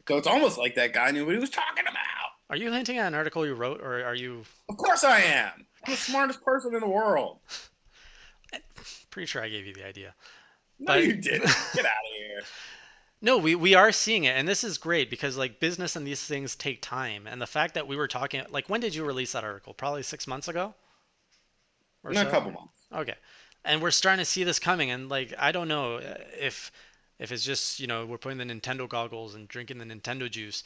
So it's almost like that guy knew what he was talking about. Are you hinting at an article you wrote, or are you Of course I am. I'm the smartest person in the world. pretty sure I gave you the idea? No, But you didn't. Get out of here. no, we are seeing it, and this is great because like business and these things take time. And the fact that we were talking, like, when did you release that article? Probably 6 months ago or In a so. couple months. Okay, and we're starting to see this coming, and like I don't know if it's just we're putting the Nintendo goggles and drinking the Nintendo juice.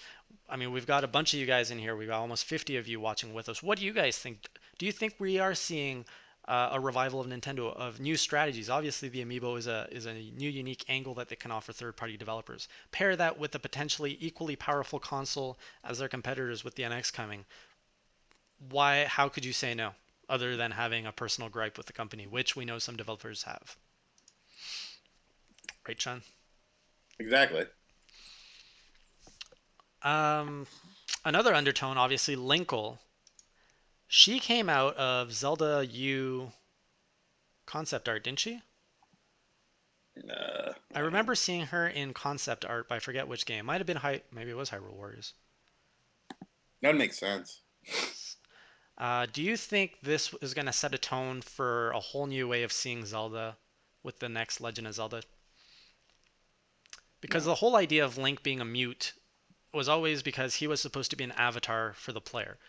I mean, we've got a bunch of you guys in here. We've got almost 50 of you watching with us. What do you guys think? Do you think we are seeing a revival of Nintendo of new strategies? Obviously, the Amiibo is a new unique angle that they can offer third-party developers. Pair that with a potentially equally powerful console as their competitors with the NX coming. Why? How could you say no? Other than having a personal gripe with the company, which we know some developers have. Right, Sean? Exactly. Um, Another undertone, obviously, Linkle. She came out of Zelda U concept art, didn't she? I I don't know. remember seeing her in concept art, but I forget which game. Might have been maybe it was Hyrule Warriors. That would make sense. Do you think this is going to set a tone for a whole new way of seeing Zelda with the next Legend of Zelda? Because No. the whole idea of Link being a mute was always because he was supposed to be an avatar for the player,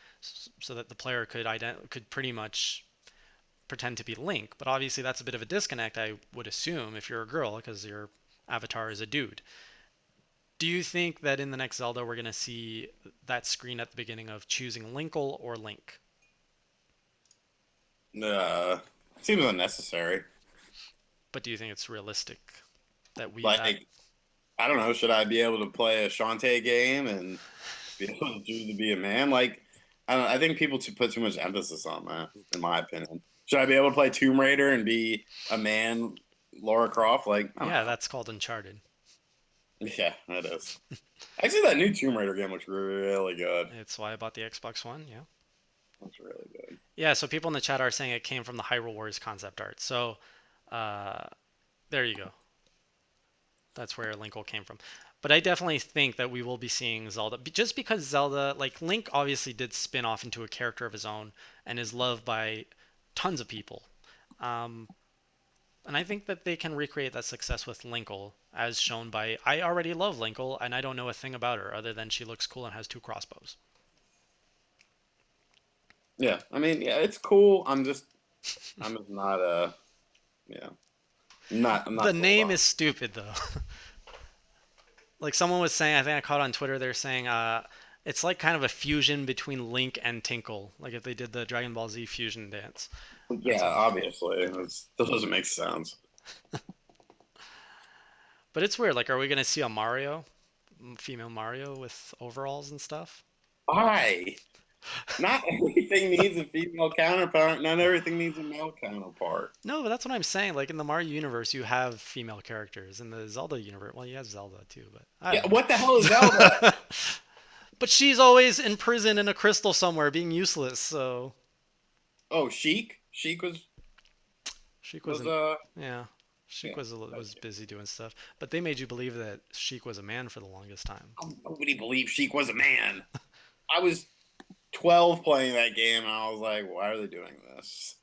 so that the player could pretty much pretend to be Link. But obviously, that's a bit of a disconnect, I would assume, if you're a girl, because your avatar is a dude. Do you think that in the next Zelda, we're going to see that screen at the beginning of choosing Linkle or Link? Uh, Seems unnecessary. But do you think it's realistic that we that Like, I don't know. Should I be able to play a Shantae game and be able to choose to be a man? Like, I don't know, I think people put too much emphasis on that, in my opinion. Should I be able to play Tomb Raider and be a man, Laura Croft? Like, I don't yeah, know. that's called Uncharted. Yeah, that is. Actually, that new Tomb Raider game looks really good. It's why I bought the Xbox One. Yeah. Looks really good. Yeah. So people in the chat are saying it came from the Hyrule Warriors concept art. So uh, there you go. That's where Linkle came from. But I definitely think that we will be seeing Zelda just because Zelda, like Link, obviously did spin off into a character of his own and is loved by tons of people. Um, and I think that they can recreate that success with Linkle, as shown by I already love Linkle, and I don't know a thing about her other than she looks cool and has two crossbows. Yeah, I mean, yeah, it's cool. I'm just not yeah, I'm The not sold name on is stupid though. Like someone was saying, I think I caught on Twitter, they're saying it's like kind of a fusion between Link and Tinkle, like if they did the Dragon Ball Z fusion dance. it. That's Yeah, what. obviously, that doesn't make sense. But it's weird. Like, are we gonna see a Mario, female Mario with overalls and stuff? Why? Not everything needs a female counterpart. Not everything needs a male counterpart. No, but that's what I'm saying. Like in the Mario universe, you have female characters. In the Zelda universe, well, you have Zelda too, but I Yeah, don't what the hell is Zelda? know. But she's always in prison in a crystal somewhere, being useless. So Oh, Sheik. Sheik Sheik was wasn't. Yeah, Sheik yeah. was busy doing stuff. But they made you believe that Sheik was a man for the longest time. Nobody believed Sheik was a man. I was 12 playing that game, and I was like, why are they doing this?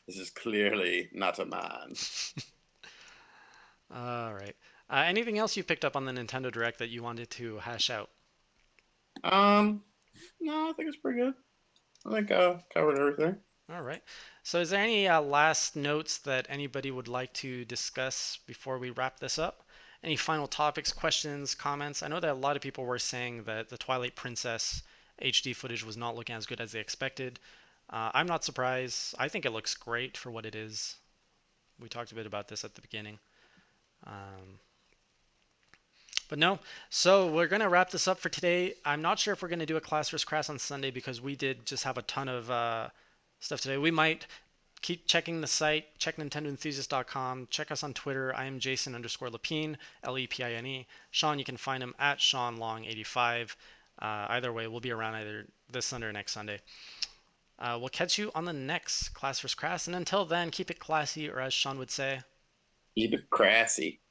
This is clearly not a man. All right. Anything else you picked up on the Nintendo Direct that you wanted to hash out? Um, no, I think it's pretty good. I think I covered everything. All right. So, is there any last notes that anybody would like to discuss before we wrap this up? Any final topics, questions, comments? I know that a lot of people were saying that the Twilight Princess HD footage was not looking as good as they expected. I'm not surprised. I think it looks great for what it is. We talked a bit about this at the beginning. Um, but no, so we're going to wrap this up for today. I'm not sure if we're going to do a class vs. Crass on Sunday because we did just have a ton of stuff today. We might keep checking the site, check NintendoEnthusiast.com, check us on Twitter. I am Jason underscore Lepine, Lepine. Shawn, you can find him at ShawnLong85. Either way, we'll be around either this Sunday or next Sunday. We'll catch you on the next Class vs. Crass, and until then, keep it classy, or as Shawn would say, Keep it crassy.